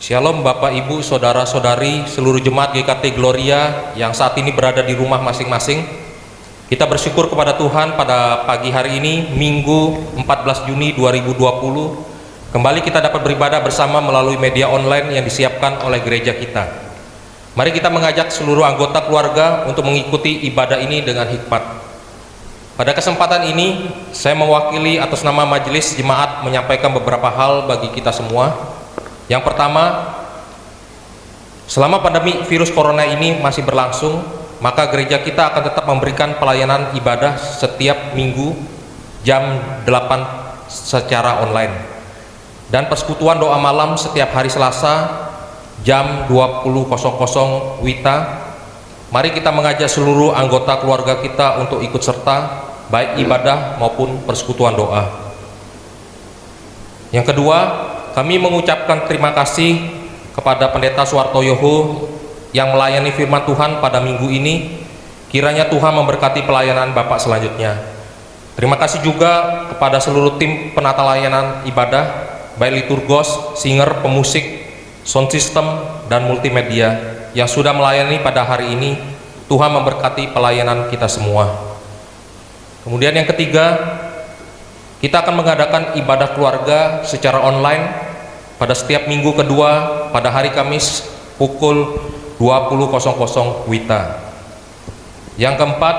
Shalom Bapak Ibu, Saudara-saudari, seluruh jemaat GKT Gloria yang saat ini berada di rumah masing-masing. Kita bersyukur kepada Tuhan pada pagi hari ini, Minggu 14 Juni 2020. Kembali kita dapat beribadah bersama melalui media online yang disiapkan oleh gereja kita. Mari kita mengajak seluruh anggota keluarga untuk mengikuti ibadah ini dengan hikmat. Pada kesempatan ini, saya mewakili atas nama Majelis Jemaat menyampaikan beberapa hal bagi kita semua. Yang pertama, selama pandemi virus corona ini masih berlangsung, maka gereja kita akan tetap memberikan pelayanan ibadah setiap minggu jam 8 secara online, dan persekutuan doa malam setiap hari Selasa jam 20.00 WITA. Mari kita mengajak seluruh anggota keluarga kita untuk ikut serta baik ibadah maupun persekutuan doa. Yang kedua, kami mengucapkan terima kasih kepada Pendeta Suwartoyoho yang melayani firman Tuhan pada minggu ini. Kiranya Tuhan memberkati pelayanan Bapak selanjutnya. Terima kasih juga kepada seluruh tim penata layanan ibadah, baik liturgos, singer, pemusik, sound system, dan multimedia yang sudah melayani pada hari ini. Tuhan memberkati pelayanan kita semua. Kemudian yang ketiga, kita akan mengadakan ibadah keluarga secara online pada setiap minggu kedua pada hari Kamis pukul 20.00 WITA. Yang keempat,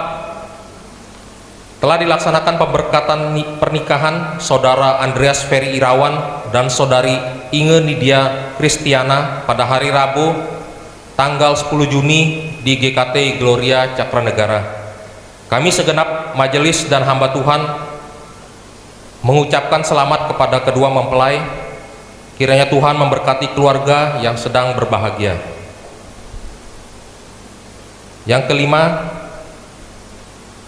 telah dilaksanakan pemberkatan pernikahan Saudara Andreas Ferry Irawan dan Saudari Inge Nidia Kristiana pada hari Rabu tanggal 10 Juni di GKT Gloria Cakranegara. Kami segenap majelis dan hamba Tuhan mengucapkan selamat kepada kedua mempelai. Kiranya Tuhan memberkati keluarga yang sedang berbahagia. Yang kelima,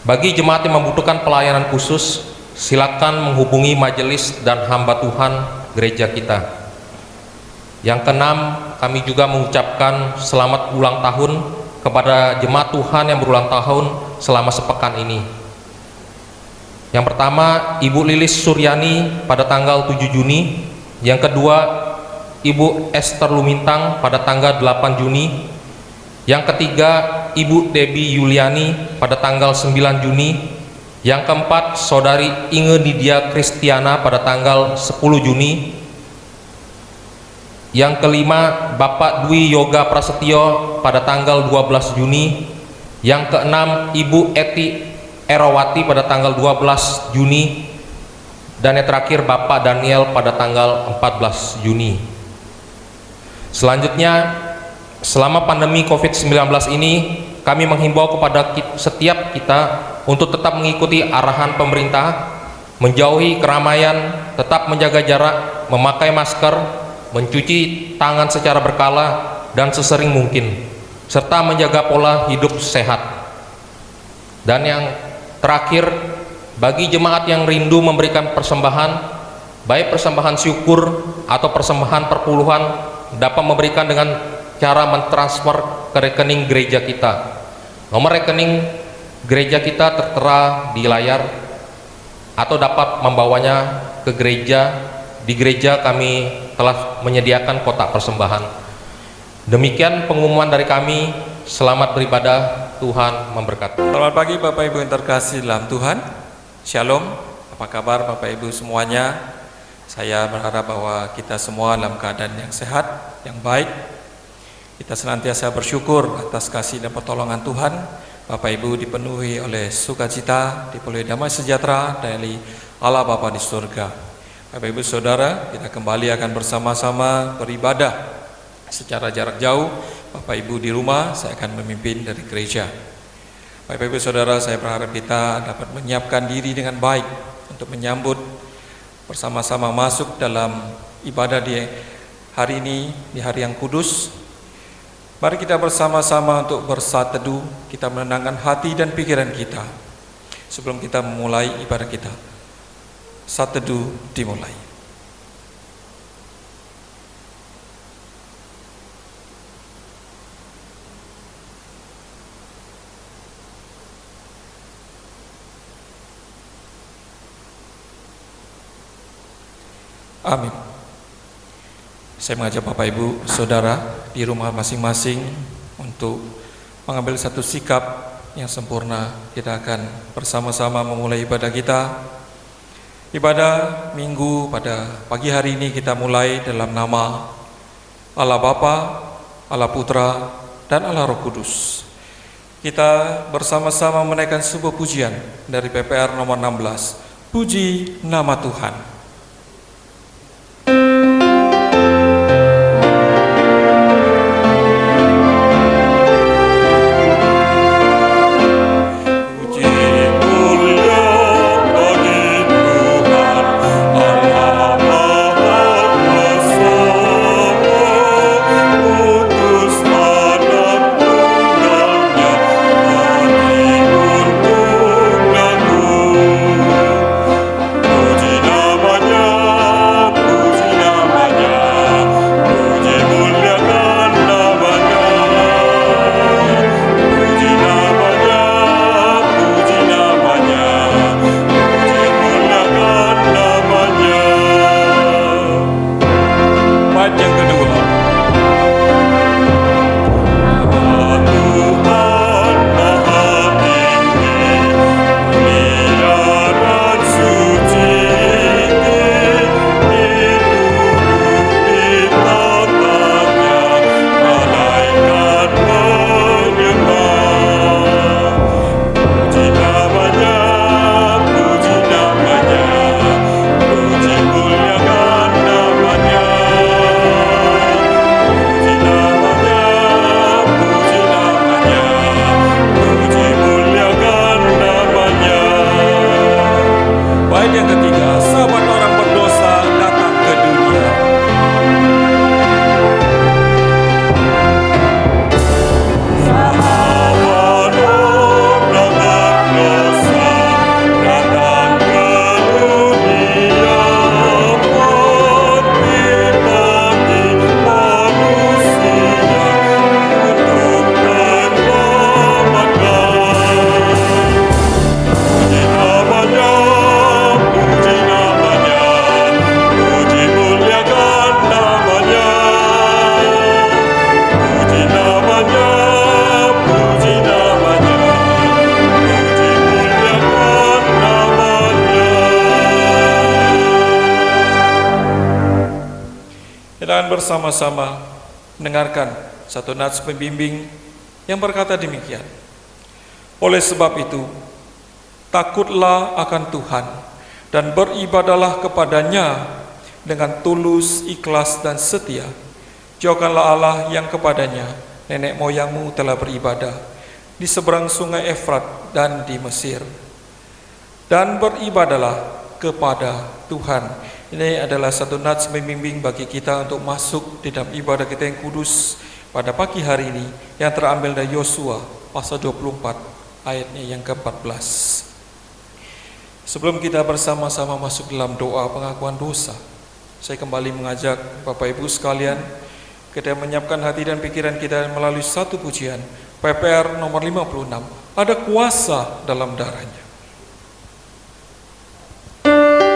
bagi jemaat yang membutuhkan pelayanan khusus, silakan menghubungi majelis dan hamba Tuhan gereja kita. Yang keenam, kami juga mengucapkan selamat ulang tahun kepada jemaat Tuhan yang berulang tahun selama sepekan ini. Yang pertama, Ibu Lilis Suryani pada tanggal 7 Juni. Yang kedua, Ibu Esther Lumintang pada tanggal 8 Juni. Yang ketiga, Ibu Debbie Yuliani pada tanggal 9 Juni. Yang keempat, Saudari Inge Nidia Kristiana pada tanggal 10 Juni. Yang kelima, Bapak Dwi Yoga Prasetyo pada tanggal 12 Juni. Yang keenam, Ibu Eti Erawati pada tanggal 12 Juni, dan yang terakhir Bapak Daniel pada tanggal 14 Juni. Selanjutnya, selama pandemi COVID-19 ini, kami menghimbau kepada setiap kita untuk tetap mengikuti arahan pemerintah, menjauhi keramaian, tetap menjaga jarak, memakai masker, mencuci tangan secara berkala dan sesering mungkin, serta menjaga pola hidup sehat. Dan yang terakhir, bagi jemaat yang rindu memberikan persembahan, baik persembahan syukur atau persembahan perpuluhan, dapat memberikan dengan cara mentransfer ke rekening gereja kita. Nomor rekening gereja kita tertera di layar, atau dapat membawanya ke gereja. Di gereja kami telah menyediakan kotak persembahan. Demikian pengumuman dari kami. Selamat beribadah, Tuhan memberkati. Selamat pagi Bapak Ibu yang terkasih dalam Tuhan. Shalom, apa kabar Bapak Ibu semuanya? Saya berharap bahwa kita semua dalam keadaan yang sehat, yang baik. Kita senantiasa bersyukur atas kasih dan pertolongan Tuhan. Bapak Ibu dipenuhi oleh sukacita, dipenuhi damai sejahtera dari Allah Bapa di surga. Bapak Ibu Saudara, kita kembali akan bersama-sama beribadah secara jarak jauh. Bapak Ibu di rumah, saya akan memimpin dari gereja. Bapak Ibu Saudara, saya berharap kita dapat menyiapkan diri dengan baik untuk menyambut bersama-sama masuk dalam ibadah di hari ini, di hari yang kudus. Mari kita bersama-sama untuk bersaat teduh, kita menenangkan hati dan pikiran kita sebelum kita memulai ibadah kita. Saat teduh dimulai. Amin. Saya mengajak Bapak Ibu Saudara di rumah masing-masing untuk mengambil satu sikap yang sempurna. Kita akan bersama-sama memulai ibadah kita. Ibadah Minggu pada pagi hari ini kita mulai dalam nama Allah Bapa, Allah Putra, dan Allah Roh Kudus. Kita bersama-sama menaikkan sebuah pujian dari PPR nomor 16. Puji nama Tuhan. Dan bersama-sama mendengarkan satu nats pembimbing yang berkata demikian. Oleh sebab itu, takutlah akan Tuhan dan beribadahlah kepadanya dengan tulus, ikhlas, dan setia. Jauhkanlah Allah yang kepadanya nenek moyangmu telah beribadah di seberang sungai Efrat dan di Mesir. Dan beribadahlah kepada Tuhan. Ini adalah satu nats membimbing bagi kita untuk masuk di dalam ibadah kita yang kudus pada pagi hari ini yang terambil dari Yosua pasal 24 ayatnya yang ke-14. Sebelum kita bersama-sama masuk dalam doa pengakuan dosa, saya kembali mengajak Bapak Ibu sekalian kita menyiapkan hati dan pikiran kita melalui satu pujian PPR nomor 56. Ada kuasa dalam darahnya. Ada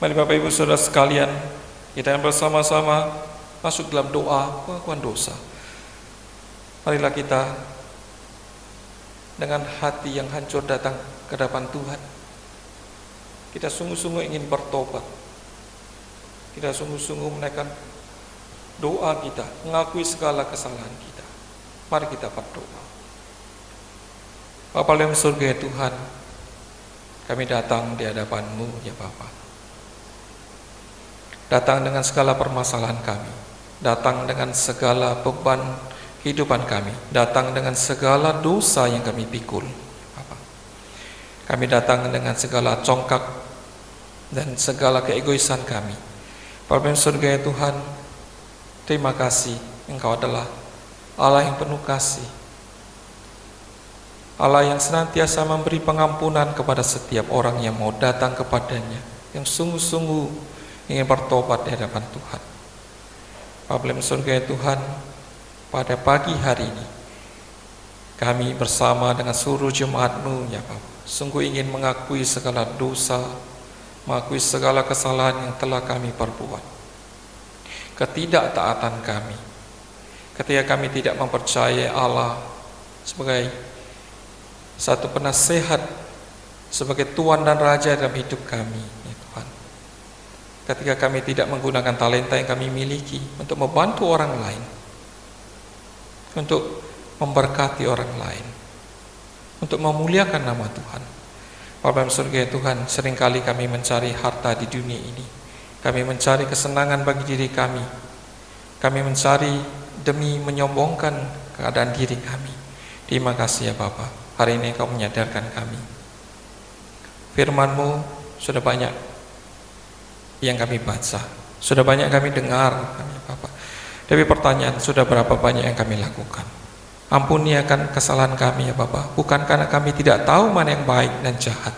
Mari Bapak Ibu Saudara sekalian, kita yang bersama-sama masuk dalam doa pengakuan dosa. Marilah kita dengan hati yang hancur datang ke hadapan Tuhan. Kita sungguh-sungguh ingin bertobat. Kita sungguh-sungguh menaikkan doa kita, mengakui segala kesalahan kita. Mari kita berdoa. Bapa dalam surga ya Tuhan, kami datang di hadapan-Mu ya Bapa. Datang dengan segala permasalahan kami, datang dengan segala beban kehidupan kami, datang dengan segala dosa yang kami pikul Bapa. Kami datang dengan segala congkak dan segala keegoisan kami. Bapa dalam surga ya Tuhan, terima kasih Engkau adalah Allah yang penuh kasih, Allah yang senantiasa memberi pengampunan kepada setiap orang yang mau datang kepadanya, yang sungguh-sungguh ingin bertobat di hadapan Tuhan. Bapa dalam surga ya Tuhan, pada pagi hari ini kami bersama dengan seluruh jemaat-Mu ya Bapa, sungguh ingin mengakui segala dosa, mengakui segala kesalahan yang telah kami perbuat, ketidaktaatan kami, ketika kami tidak mempercayai Allah sebagai satu penasehat, sebagai Tuhan dan Raja dalam hidup kami ya Tuhan. Ketika kami tidak menggunakan talenta yang kami miliki untuk membantu orang lain, untuk memberkati orang lain, untuk memuliakan nama Tuhan. Bapa dalam surga ya Tuhan, seringkali kami mencari harta di dunia ini, kami mencari kesenangan bagi diri kami, kami mencari demi menyombongkan keadaan diri kami. Terima kasih ya Bapa, hari ini Engkau menyadarkan kami. Firman-Mu sudah banyak yang kami baca, sudah banyak kami dengar kami Bapa. Tapi pertanyaan, sudah berapa banyak yang kami lakukan? Ampuni akan kesalahan kami ya Bapa, bukan karena kami tidak tahu mana yang baik dan jahat,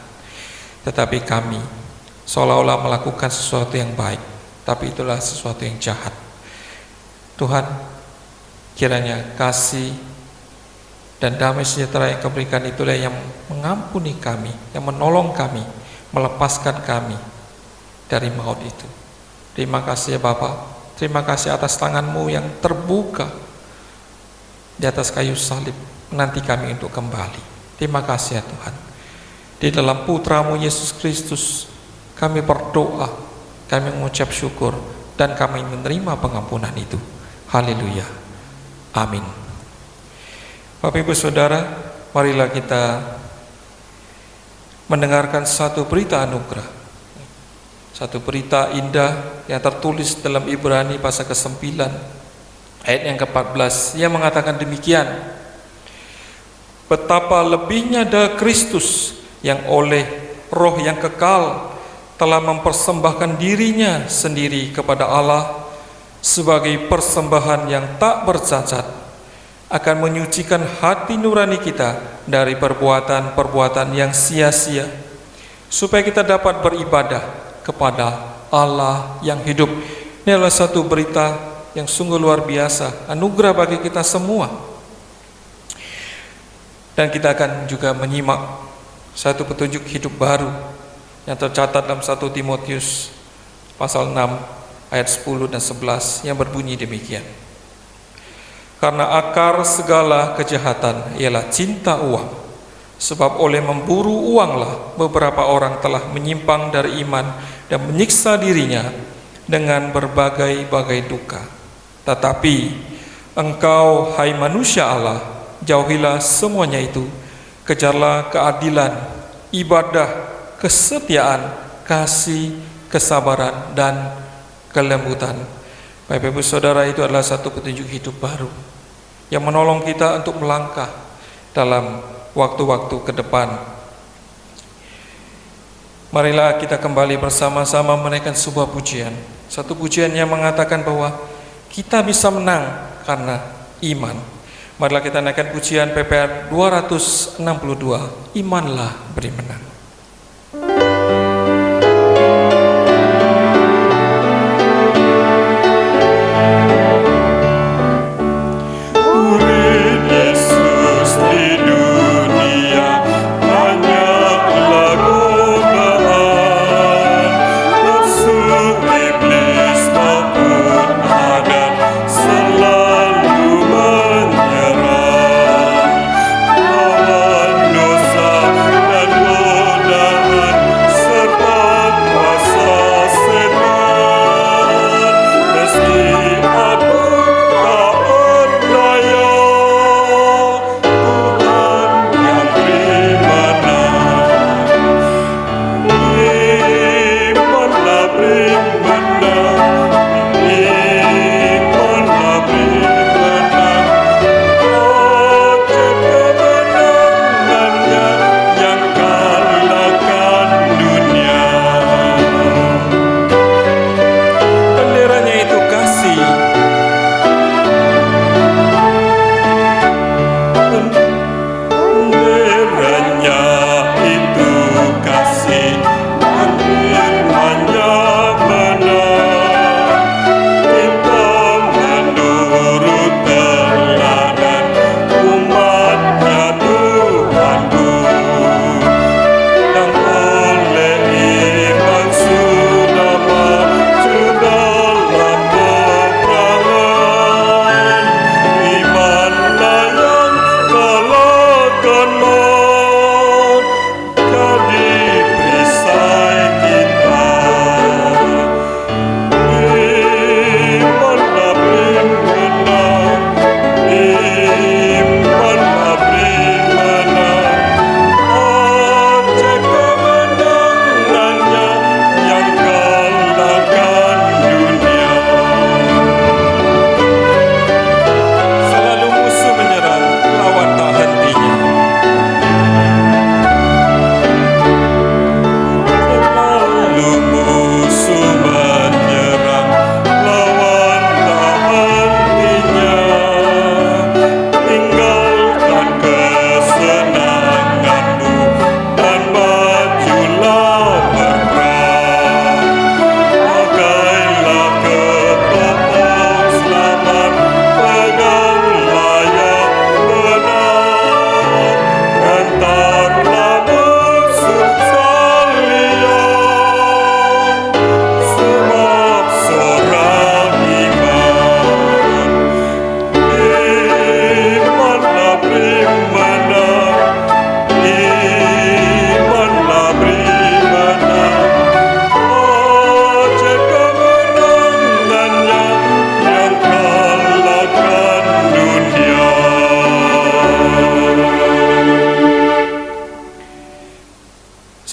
tetapi kami seolah-olah melakukan sesuatu yang baik, tapi itulah sesuatu yang jahat. Tuhan, kiranya kasih dan damai sejahtera yang Kau berikan itulah yang mengampuni kami, yang menolong kami, melepaskan kami dari maut itu. Terima kasih ya Bapa, terima kasih atas tangan-Mu yang terbuka di atas kayu salib, menanti kami untuk kembali. Terima kasih ya Tuhan. Di dalam Putra-Mu Yesus Kristus kami berdoa, kami mengucap syukur, dan kami menerima pengampunan itu. Haleluya. Amin. Bapak Ibu Saudara, marilah kita mendengarkan satu berita anugerah, satu berita indah yang tertulis dalam Ibrani pasal ke-9 ayat yang ke-14 yang mengatakan demikian: betapa lebihnya darah Kristus yang oleh Roh yang kekal telah mempersembahkan dirinya sendiri kepada Allah sebagai persembahan yang tak bercacat, akan menyucikan hati nurani kita dari perbuatan-perbuatan yang sia-sia, supaya kita dapat beribadah kepada Allah yang hidup. Ini adalah satu berita yang sungguh luar biasa, anugerah bagi kita semua. Dan kita akan juga menyimak satu petunjuk hidup baru yang tercatat dalam 1 Timotius pasal 6 ayat 10 dan 11 yang berbunyi demikian: karena akar segala kejahatan ialah cinta uang, sebab oleh memburu uanglah beberapa orang telah menyimpang dari iman dan menyiksa dirinya dengan berbagai-bagai duka. Tetapi engkau, hai manusia Allah, jauhilah semuanya itu, kejarlah keadilan, ibadah, kesetiaan, kasih, kesabaran, dan kelembutan. Bapak Ibu Saudara, itu adalah satu petunjuk hidup baru yang menolong kita untuk melangkah dalam waktu-waktu ke depan. Marilah kita kembali bersama-sama menaikkan sebuah pujian, satu pujian yang mengatakan bahwa kita bisa menang karena iman. Marilah kita naikkan pujian PPR 262, imanlah beri menang. Yesus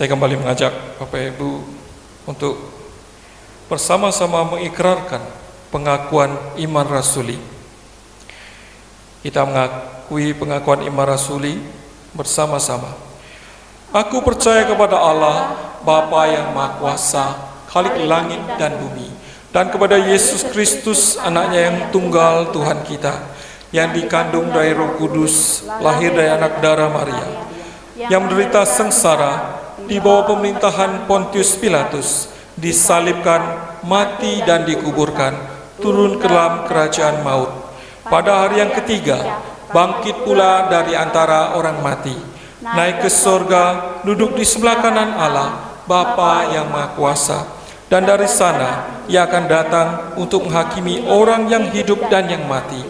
Saya kembali mengajak Bapak Ibu untuk bersama-sama mengikrarkan pengakuan iman rasuli. Kita mengakui pengakuan iman rasuli bersama-sama. Aku percaya kepada Allah, Bapa yang Maha Kuasa, Khalik langit dan bumi, dan kepada Yesus Kristus, anaknya yang tunggal Tuhan kita, yang dikandung dari Roh Kudus, lahir dari anak darah Maria, yang menderita sengsara di bawah pemerintahan Pontius Pilatus, disalibkan, mati dan dikuburkan, turun ke dalam kerajaan maut. Pada hari yang ketiga, bangkit pula dari antara orang mati, naik ke sorga, duduk di sebelah kanan Allah, Bapa yang Maha Kuasa. Dan dari sana Ia akan datang untuk menghakimi orang yang hidup dan yang mati.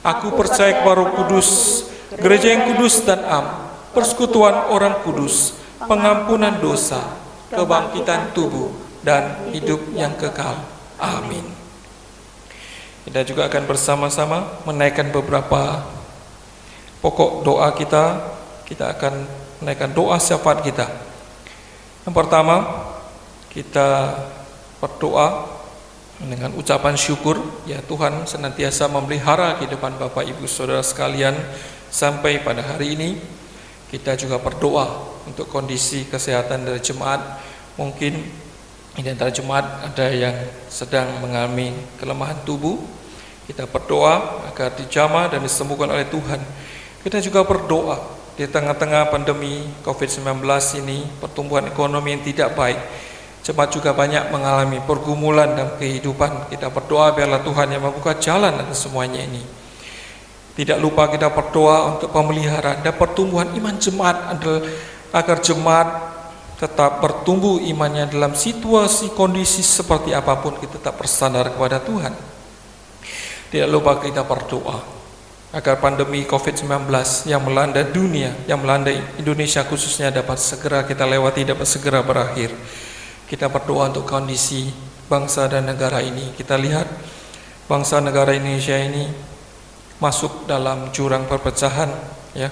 Aku percaya kepada Roh Kudus, gereja yang kudus dan am, persekutuan orang kudus, pengampunan dosa, kebangkitan tubuh, dan hidup yang kekal. Amin. Kita juga akan bersama-sama menaikkan beberapa pokok doa kita. Kita akan menaikkan doa syafaat kita. Yang pertama, kita berdoa dengan ucapan syukur, ya Tuhan senantiasa memelihara kehidupan Bapak Ibu Saudara sekalian sampai pada hari ini. Kita juga berdoa untuk kondisi kesehatan dari jemaat. Mungkin di antara jemaat ada yang sedang mengalami kelemahan tubuh. Kita berdoa agar dijamah dan disembuhkan oleh Tuhan. Kita juga berdoa di tengah-tengah pandemi COVID-19 ini, pertumbuhan ekonomi yang tidak baik, jemaat juga banyak mengalami pergumulan dalam kehidupan. Kita berdoa biarlah Tuhan yang membuka jalan atas semuanya ini. Tidak lupa kita berdoa untuk pemeliharaan dan pertumbuhan iman jemaat agar jemaat tetap bertumbuh imannya dalam situasi kondisi seperti apapun. Kita tetap bersandar kepada Tuhan. Tidak lupa kita berdoa agar pandemi COVID-19 yang melanda dunia, yang melanda Indonesia khususnya dapat segera kita lewati, dapat segera berakhir. Kita berdoa untuk kondisi bangsa dan negara ini. Kita lihat bangsa negara Indonesia ini masuk dalam jurang perpecahan, ya.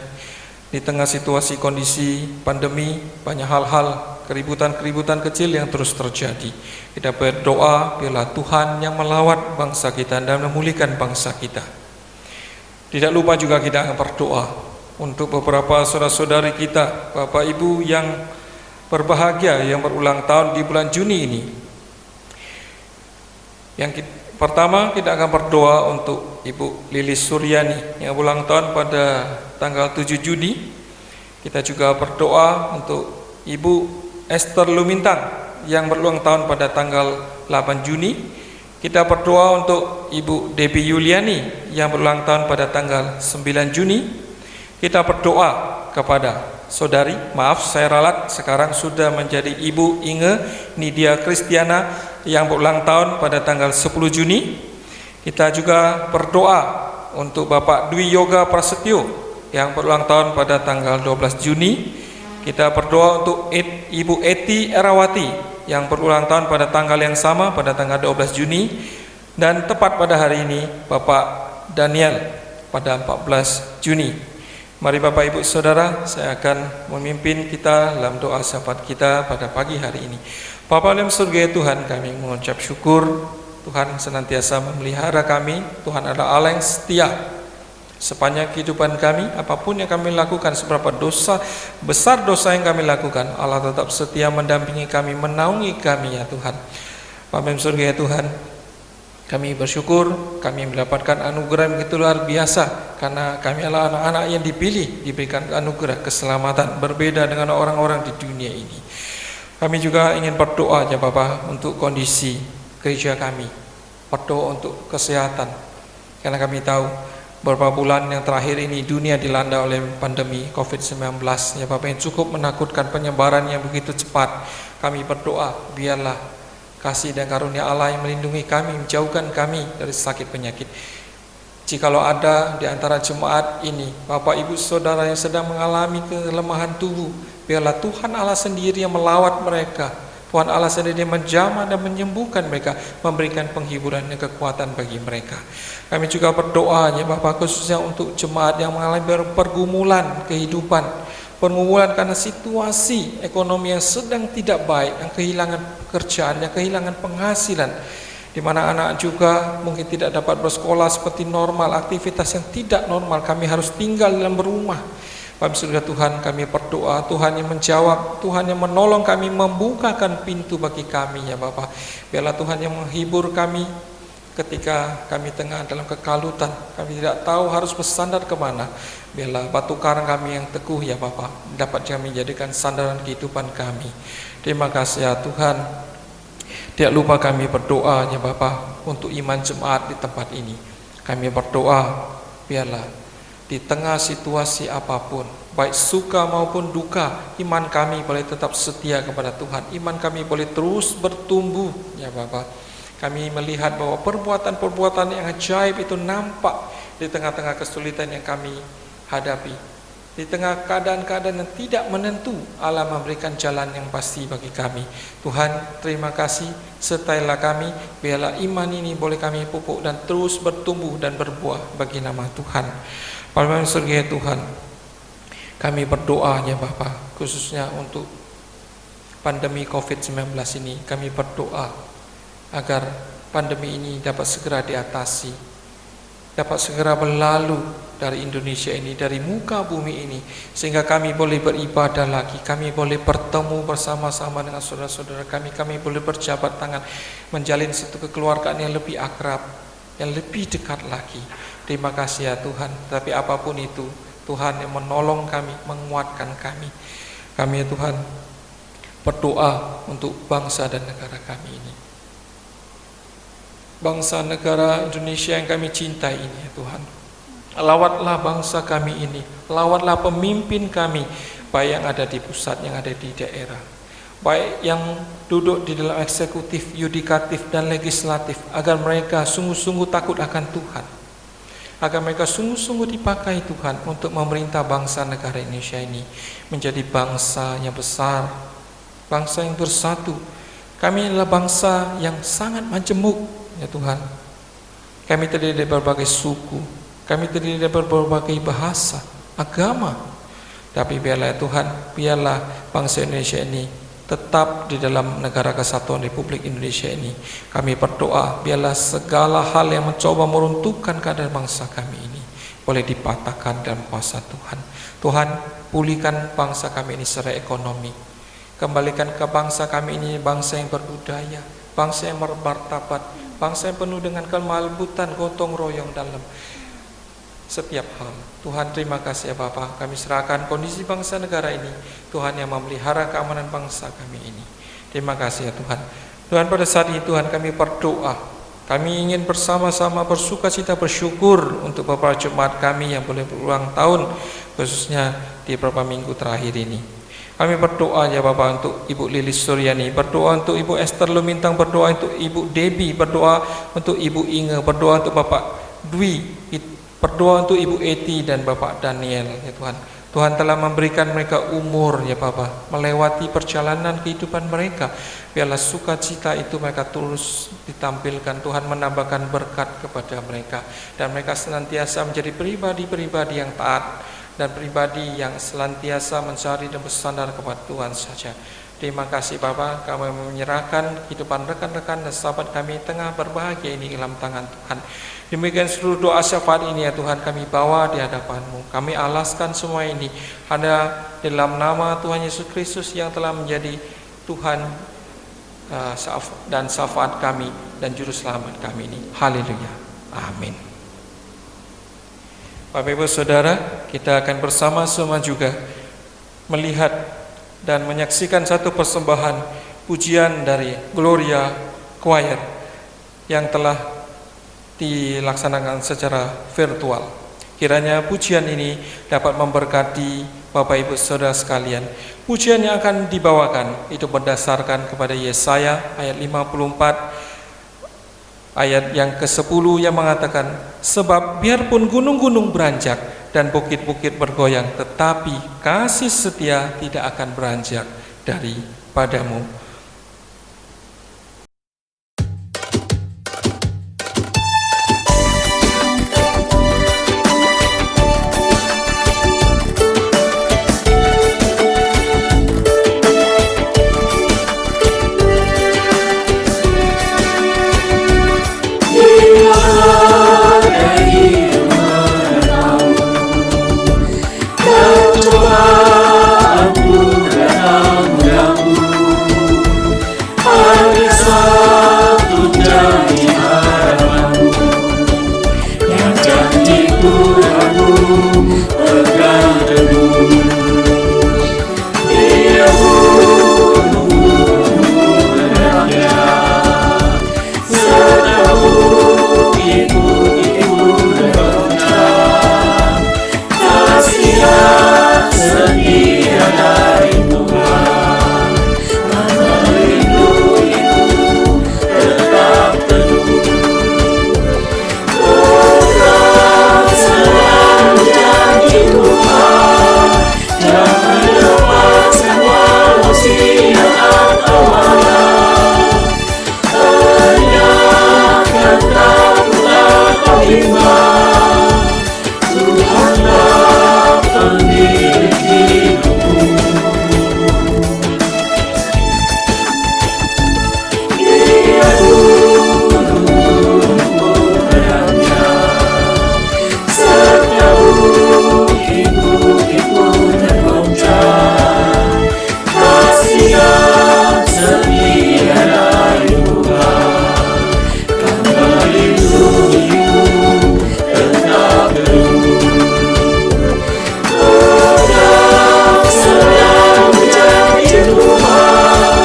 Di tengah situasi kondisi pandemi, banyak hal-hal, keributan-keributan kecil yang terus terjadi. Kita berdoa biarlah Tuhan yang melawat bangsa kita dan memulihkan bangsa kita. Tidak lupa juga kita akan berdoa untuk beberapa saudara-saudari kita, Bapak Ibu yang berbahagia yang berulang tahun di bulan Juni ini. Pertama kita akan berdoa untuk Ibu Lilis Suryani yang ulang tahun pada tanggal 7 Juni. Kita juga berdoa untuk Ibu Esther Lumintang yang berulang tahun pada tanggal 8 Juni. Kita berdoa untuk Ibu Debbie Yuliani yang berulang tahun pada tanggal 9 Juni. Kita berdoa kepada saudari, maaf saya ralat, sekarang sudah menjadi Ibu Inge Nidia Kristiana yang berulang tahun pada tanggal 10 Juni. Kita juga berdoa untuk Bapak Dwi Yoga Prasetyo yang berulang tahun pada tanggal 12 Juni. Kita berdoa untuk Ibu Eti Erawati yang berulang tahun pada tanggal yang sama pada tanggal 12 Juni. Dan tepat pada hari ini Bapak Daniel pada 14 Juni. Mari Bapak Ibu Saudara, saya akan memimpin kita dalam doa syafaat kita pada pagi hari ini. Bapa dalam surga Tuhan, kami mengucap syukur Tuhan senantiasa memelihara kami. Tuhan adalah Allah yang setia sepanjang kehidupan kami. Apapun yang kami lakukan, seberapa dosa besar dosa yang kami lakukan, Allah tetap setia mendampingi kami, menaungi kami ya Tuhan. Bapa dalam surga Tuhan, kami bersyukur kami mendapatkan anugerah yang begitu luar biasa karena kami adalah anak-anak yang dipilih, diberikan anugerah keselamatan berbeda dengan orang-orang di dunia ini. Kami juga ingin berdoa ya Bapak untuk kondisi gereja kami, berdoa untuk kesehatan karena kami tahu beberapa bulan yang terakhir ini dunia dilanda oleh pandemi COVID-19 ya Bapak, yang cukup menakutkan, penyebaran yang begitu cepat. Kami berdoa biarlah kasih dan karunia Allah yang melindungi kami, menjauhkan kami dari sakit penyakit. Jikalau ada di antara jemaat ini Bapak Ibu Saudara yang sedang mengalami kelemahan tubuh, biarlah Tuhan Allah sendiri yang melawat mereka. Tuhan Allah sendiri menjamah dan menyembuhkan mereka, memberikan penghiburan dan kekuatan bagi mereka. Kami juga berdoa ya Bapak, khususnya untuk jemaat yang mengalami pergumulan kehidupan, pergumulan karena situasi ekonomi yang sedang tidak baik, yang kehilangan pekerjaan, yang kehilangan penghasilan, di mana anak juga mungkin tidak dapat bersekolah seperti normal, aktivitas yang tidak normal, kami harus tinggal dalam rumah. Bapak surga Tuhan, kami berdoa, Tuhan yang menjawab, Tuhan yang menolong kami, membukakan pintu bagi kami ya Bapak. Biarlah Tuhan yang menghibur kami ketika kami tengah dalam kekalutan, kami tidak tahu harus bersandar kemana. Biarlah batu karang kami yang teguh ya Bapak, dapat kami jadikan sandaran kehidupan kami. Terima kasih ya Tuhan. Tidak lupa kami berdoa ya Bapak untuk iman jemaat di tempat ini. Kami berdoa, biarlah di tengah situasi apapun, baik suka maupun duka, iman kami boleh tetap setia kepada Tuhan. Iman kami boleh terus bertumbuh ya Bapak. Kami melihat bahwa perbuatan-perbuatan yang ajaib itu nampak di tengah-tengah kesulitan yang kami hadapi. Di tengah keadaan-keadaan yang tidak menentu, Allah memberikan jalan yang pasti bagi kami. Tuhan, terima kasih, sertailah kami, biarlah iman ini boleh kami pupuk dan terus bertumbuh dan berbuah bagi nama Tuhan. Bapak surga Tuhan, kami berdoa ya Bapak, khususnya untuk pandemi COVID-19 ini, kami berdoa agar pandemi ini dapat segera diatasi, dapat segera berlalu dari Indonesia ini, dari muka bumi ini, sehingga kami boleh beribadah lagi, kami boleh bertemu bersama-sama dengan saudara-saudara kami, kami boleh berjabat tangan, menjalin satu kekeluargaan yang lebih akrab, yang lebih dekat lagi. Terima kasih ya Tuhan. Tapi apapun itu, Tuhan yang menolong kami, menguatkan kami. Kami ya Tuhan berdoa untuk bangsa dan negara kami ini, bangsa negara Indonesia yang kami cintai ini ya Tuhan. Lawatlah bangsa kami ini, lawatlah pemimpin kami, baik yang ada di pusat, yang ada di daerah, baik yang duduk di dalam eksekutif, yudikatif, dan legislatif, agar mereka sungguh-sungguh takut akan Tuhan, agar mereka sungguh-sungguh dipakai Tuhan untuk memerintah bangsa negara Indonesia ini menjadi bangsa yang besar, bangsa yang bersatu. Kami adalah bangsa yang sangat majemuk ya Tuhan. Kami terdiri dari berbagai suku, kami terdiri dari berbagai bahasa, agama. Tapi biarlah ya Tuhan, biarlah bangsa Indonesia ini tetap di dalam negara kesatuan Republik Indonesia ini. Kami berdoa, biarlah segala hal yang mencoba meruntuhkan keadaan bangsa kami ini boleh dipatahkan dalam kuasa Tuhan. Tuhan, pulihkan bangsa kami ini secara ekonomi. Kembalikan ke bangsa kami ini bangsa yang berbudaya, bangsa yang bermartabat, bangsa yang penuh dengan kelembutan, gotong royong dalam setiap hal. Tuhan, terima kasih ya Bapa. Kami serahkan kondisi bangsa negara ini, Tuhan yang memelihara keamanan bangsa kami ini. Terima kasih ya Tuhan. Tuhan, pada saat ini Tuhan kami berdoa, kami ingin bersama-sama bersuka cita, bersyukur untuk beberapa jemaat kami yang boleh berulang tahun, khususnya di beberapa minggu terakhir ini. Kami berdoa ya Bapak untuk Ibu Lilis Suryani, berdoa untuk Ibu Esther Lumintang, berdoa untuk Ibu Debbie, berdoa untuk Ibu Inge, berdoa untuk Bapak Dwi, berdoa untuk Ibu Eti dan Bapak Daniel ya Tuhan. Tuhan telah memberikan mereka umur ya Bapak, melewati perjalanan kehidupan mereka. Biarlah sukacita itu mereka terus ditampilkan. Tuhan menambahkan berkat kepada mereka, dan mereka senantiasa menjadi pribadi-pribadi yang taat dan pribadi yang senantiasa mencari dan bersandar kepada Tuhan saja. Terima kasih Bapak, kami menyerahkan kehidupan rekan-rekan dan sahabat kami tengah berbahagia ini dalam tangan Tuhan. Demikian seluruh doa syafaat ini ya Tuhan kami bawa di hadapan-Mu. Kami alaskan semua ini hanya dalam nama Tuhan Yesus Kristus yang telah menjadi Tuhan dan syafaat kami dan juru selamat kami ini. Haleluya. Amin. Bapak Ibu Saudara, kita akan bersama-sama juga melihat dan menyaksikan satu persembahan pujian dari Gloria Choir yang telah dilaksanakan secara virtual. Kiranya pujian ini dapat memberkati Bapak Ibu Saudara sekalian. Pujian yang akan dibawakan itu berdasarkan kepada Yesaya ayat 54 ayat yang ke-10 yang mengatakan, sebab biarpun gunung-gunung beranjak dan bukit-bukit bergoyang, tetapi kasih setia tidak akan beranjak daripadamu. pegang teguh. Ia gunung berdekatnya, serta bukit-bukit bergoncang. Kasih yang setia dari Tuhan, karena rindu itu tetap teduh. Pegang selalu janji Tuhan, jangan lepaskan walau siang atau malam. Enyahkan takut atau bimbang, Tuhanlah pemilik hidupku. Ia gunung berdekatnya, serta bukit-bukit bergoncang. Kasih yang setia dari Tuhan, karena rindu itu tetap teduh. Pegang selalu janji Tuhan,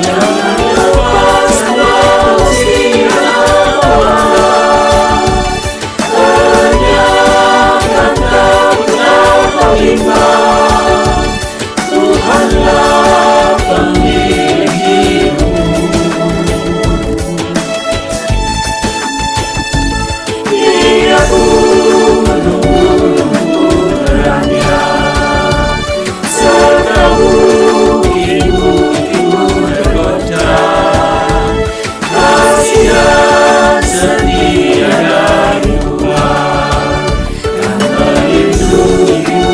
jangan lepaskan walau siang atau malam. Enyahkan takut atau bimbang, Tuhanlah pemilik hidupmu. Ia gunung berdekatnya, serta bukit-bukit bergoncang. Kasih yang setia dari Tuhan, karena rindu itu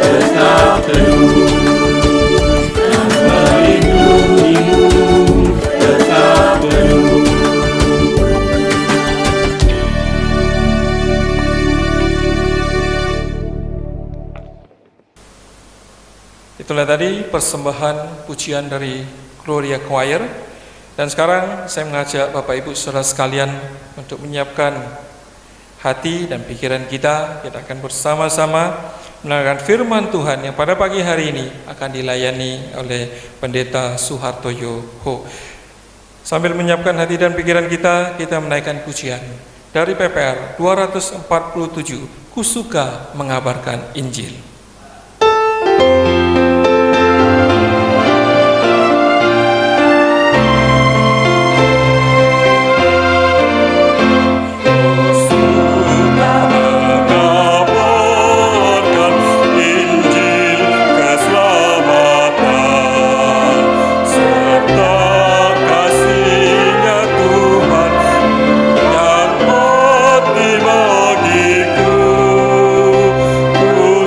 tetap teduh. Karena rindu itu tetap teduh. Itulah tadi persembahan pujian dari Gloria Choir. Dan sekarang saya mengajak Bapak Ibu Saudara sekalian untuk menyiapkan hati dan pikiran kita. Kita akan bersama-sama mendengarkan firman Tuhan yang pada pagi hari ini akan dilayani oleh Pendeta Suhartoyo Ho. Sambil menyiapkan hati dan pikiran kita, kita menaikkan pujian dari PPR 247, Ku Suka Mengabarkan Injil. Ku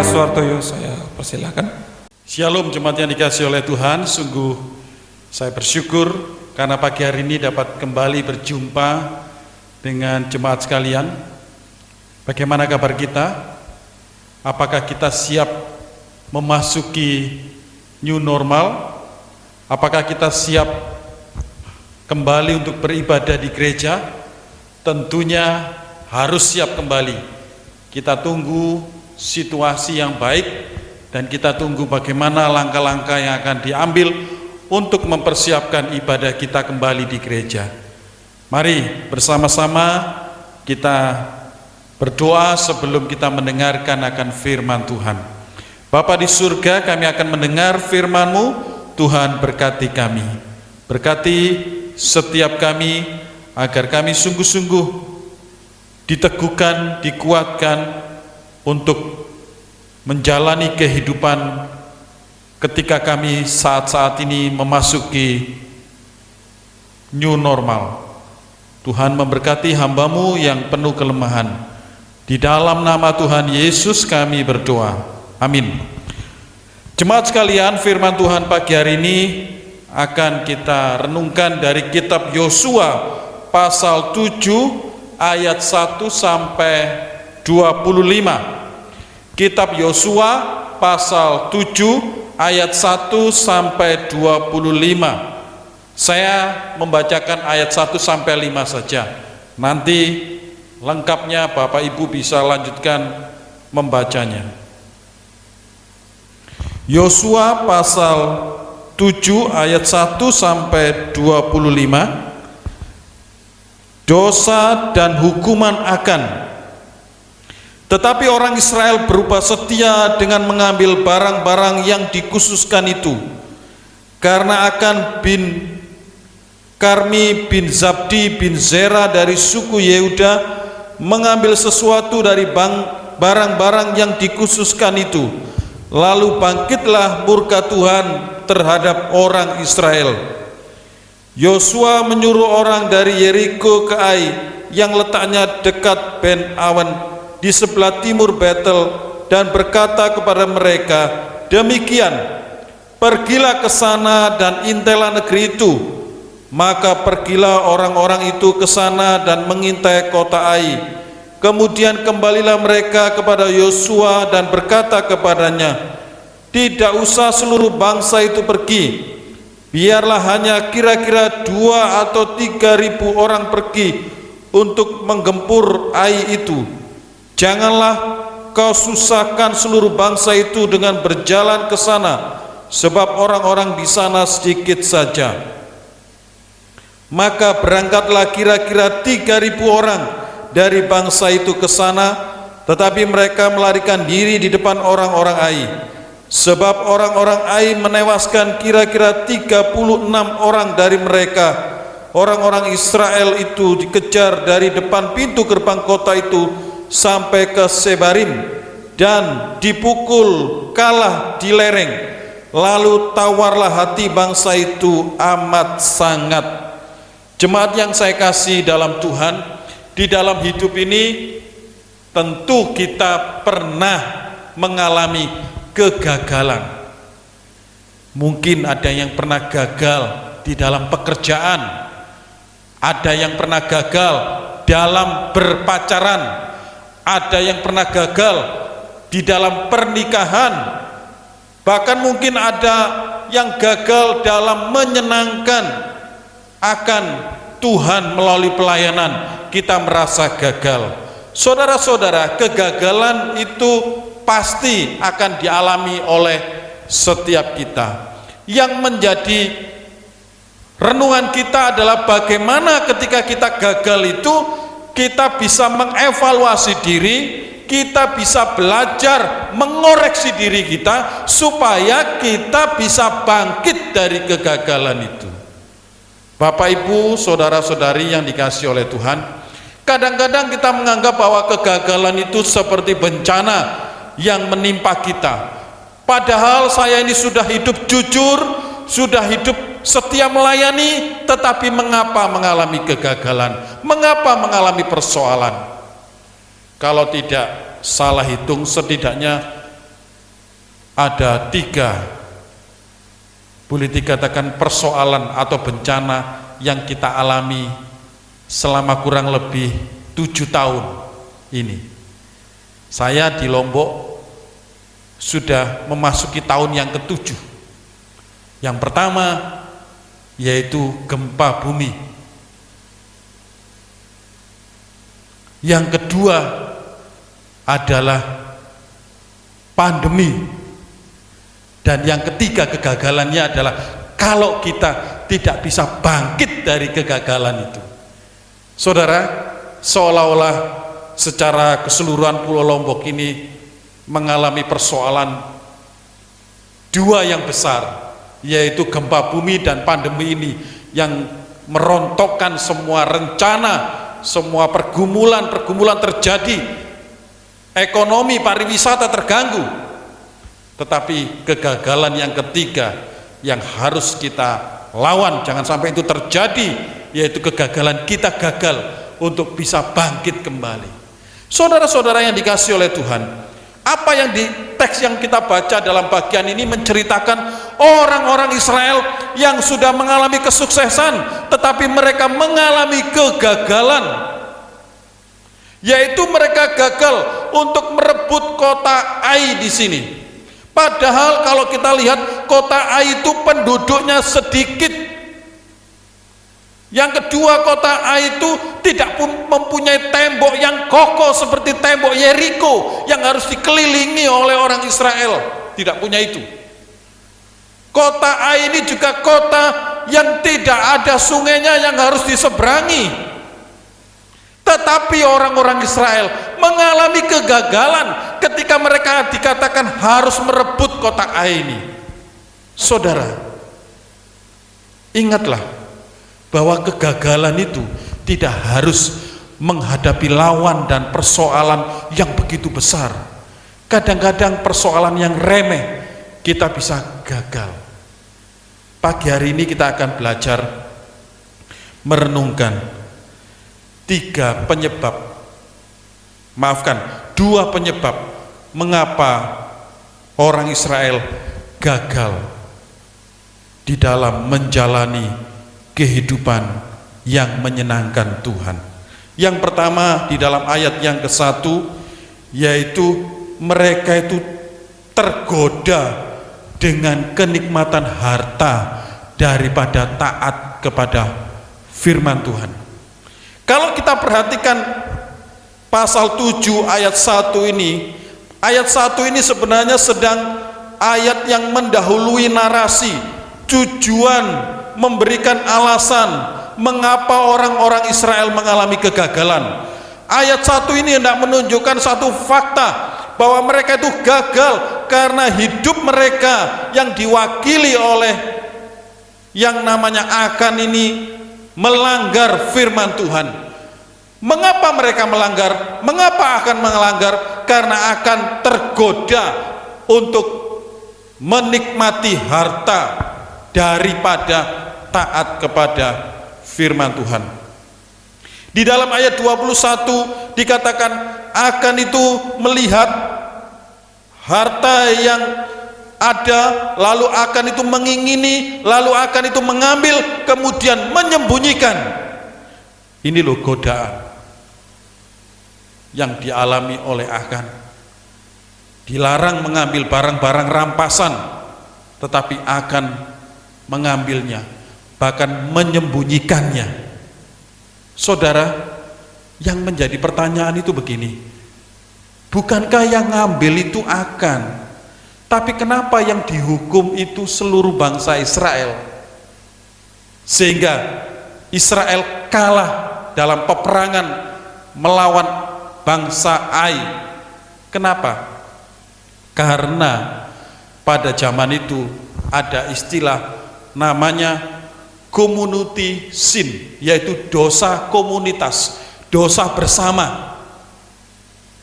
Pendeta Suhartoyo, saya persilakan. Shalom jemaat yang dikasihi oleh Tuhan. Sungguh saya bersyukur karena pagi hari ini dapat kembali berjumpa dengan jemaat sekalian. Bagaimana kabar kita? Apakah kita siap memasuki new normal? Apakah kita siap kembali untuk beribadah di gereja? Tentunya harus siap kembali. Kita tunggu situasi yang baik dan kita tunggu bagaimana langkah-langkah yang akan diambil untuk mempersiapkan ibadah kita kembali di gereja. Mari bersama-sama kita berdoa sebelum kita mendengarkan akan firman Tuhan. Bapa di surga, kami akan mendengar firman-Mu. Tuhan berkati kami. Berkati setiap kami agar kami sungguh-sungguh diteguhkan, dikuatkan untuk menjalani kehidupan ketika kami saat-saat ini memasuki new normal. Tuhan memberkati hamba-Mu yang penuh kelemahan. Di dalam nama Tuhan Yesus kami berdoa. Amin. Jemaat sekalian, firman Tuhan pagi hari ini akan kita renungkan dari kitab Yosua pasal 7 ayat 1 sampai 25. Kitab Yosua pasal 7 ayat 1 sampai 25. Saya membacakan ayat 1 sampai 5 saja. Nanti lengkapnya Bapak Ibu bisa lanjutkan membacanya. Yosua pasal 7 ayat 1 sampai 25. Dosa dan hukuman akan. Tetapi orang Israel berupa setia dengan mengambil barang-barang yang dikhususkan itu. Karena akan bin Karmi bin Zabdi bin Zera dari suku Yehuda mengambil sesuatu dari barang-barang yang dikhususkan itu. Lalu bangkitlah murka Tuhan terhadap orang Israel. Yosua menyuruh orang dari Yeriko ke Ai yang letaknya dekat Ben Awen di sebelah timur Betel dan berkata kepada mereka, demikian, pergilah ke sana dan intailah negeri itu. Maka pergilah orang-orang itu ke sana dan mengintai kota Ai. Kemudian kembalilah mereka kepada Yosua dan berkata kepadanya, tidak usah seluruh bangsa itu pergi, biarlah hanya kira-kira 2 atau 3.000 orang pergi untuk menggempur Ai itu. Janganlah kau susahkan seluruh bangsa itu dengan berjalan ke sana, sebab orang-orang di sana sedikit saja. Maka berangkatlah kira-kira 3.000 orang dari bangsa itu ke sana, tetapi mereka melarikan diri di depan orang-orang Ai. Sebab orang-orang Ai menewaskan kira-kira 36 orang dari mereka. Orang-orang Israel itu dikejar dari depan pintu gerbang kota itu sampai ke Sebarim dan dipukul kalah di lereng. Lalu tawarlah hati bangsa itu amat sangat. Jemaat yang saya kasih dalam Tuhan, di dalam hidup ini tentu kita pernah mengalami kegagalan. Mungkin ada yang pernah gagal di dalam pekerjaan, ada yang pernah gagal dalam berpacaran, ada yang pernah gagal di dalam pernikahan, bahkan mungkin ada yang gagal dalam menyenangkan akan Tuhan melalui pelayanan. Kita merasa gagal. Saudara-saudara, kegagalan itu pasti akan dialami oleh setiap kita. Yang menjadi renungan kita adalah bagaimana ketika kita gagal itu kita bisa mengevaluasi diri, kita bisa belajar mengoreksi diri kita supaya kita bisa bangkit dari kegagalan itu. Bapak Ibu, saudara-saudari yang dikasihi oleh Tuhan, kadang-kadang kita menganggap bahwa kegagalan itu seperti bencana yang menimpa kita. Padahal saya ini sudah hidup jujur, sudah hidup setia melayani, tetapi mengapa mengalami kegagalan? Mengapa mengalami persoalan? Kalau tidak salah hitung, setidaknya ada 3, boleh dikatakan persoalan atau bencana yang kita alami selama kurang lebih 7 tahun ini. Saya di Lombok sudah memasuki tahun yang ke-7. Yang pertama yaitu gempa bumi. Yang kedua adalah pandemi. Dan yang ketiga kegagalannya adalah kalau kita tidak bisa bangkit dari kegagalan itu. Saudara, seolah-olah secara keseluruhan Pulau Lombok ini mengalami persoalan 2 yang besar, yaitu gempa bumi dan pandemi ini yang merontokkan semua rencana, semua pergumulan terjadi, ekonomi pariwisata terganggu. Tetapi kegagalan yang ketiga yang harus kita lawan, jangan sampai itu terjadi, yaitu kegagalan kita gagal untuk bisa bangkit kembali. Saudara-saudara yang dikasihi oleh Tuhan, apa yang di teks yang kita baca dalam bagian ini menceritakan orang-orang Israel yang sudah mengalami kesuksesan, tetapi mereka mengalami kegagalan, yaitu mereka gagal untuk merebut kota Ai di sini. Padahal kalau kita lihat kota Ai itu penduduknya sedikit. Yang kedua, kota Ai itu tidak mempunyai tembok yang kokoh seperti tembok Yeriko yang harus dikelilingi oleh orang Israel. Tidak punya itu. Kota Ai ini juga kota yang tidak ada sungainya yang harus diseberangi. Tetapi orang-orang Israel mengalami kegagalan ketika mereka dikatakan harus merebut kota Ai ini. Saudara, ingatlah bahwa kegagalan itu tidak harus menghadapi lawan dan persoalan yang begitu besar. Kadang-kadang persoalan yang remeh kita bisa gagal. Pagi hari ini kita akan belajar merenungkan 2 penyebab mengapa orang Israel gagal di dalam menjalani kehidupan yang menyenangkan Tuhan. Yang pertama di dalam ayat yang ke-1, yaitu mereka itu tergoda dengan kenikmatan harta daripada taat kepada firman Tuhan. Kalau kita perhatikan pasal 7 ayat 1 ini, ayat 1 ini sebenarnya sedang ayat yang mendahului narasi, tujuan memberikan alasan mengapa orang-orang Israel mengalami kegagalan. Ayat 1 ini hendak menunjukkan satu fakta bahwa mereka itu gagal karena hidup mereka yang diwakili oleh yang namanya Akan ini melanggar firman Tuhan. Mengapa mereka melanggar? Mengapa akan melanggar? Karena akan tergoda untuk menikmati harta daripada taat kepada firman Tuhan. Di dalam ayat 21 dikatakan akan itu melihat harta yang ada, lalu akan itu mengingini, lalu akan itu mengambil, kemudian menyembunyikan. Ini loh godaan yang dialami oleh Akan. Dilarang mengambil barang-barang rampasan, tetapi Akan mengambilnya, bahkan menyembunyikannya. Saudara, yang menjadi pertanyaan itu begini, bukankah yang ngambil itu Akan? Tapi kenapa yang dihukum itu seluruh bangsa Israel? Sehingga Israel kalah dalam peperangan melawan bangsa Ai. Kenapa? Karena pada zaman itu ada istilah namanya community sin, yaitu dosa komunitas, dosa bersama.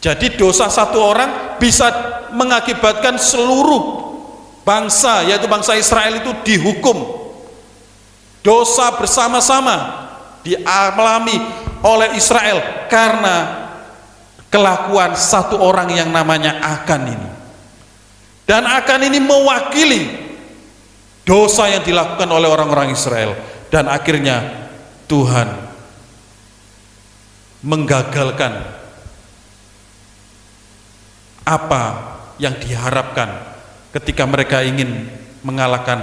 Jadi dosa satu orang bisa mengakibatkan seluruh bangsa, yaitu bangsa Israel itu dihukum. Dosa bersama-sama dialami oleh Israel karena kelakuan satu orang yang namanya Akan ini. dan akan ini mewakili dosa yang dilakukan oleh orang-orang Israel, dan akhirnya Tuhan menggagalkan apa yang diharapkan ketika mereka ingin mengalahkan,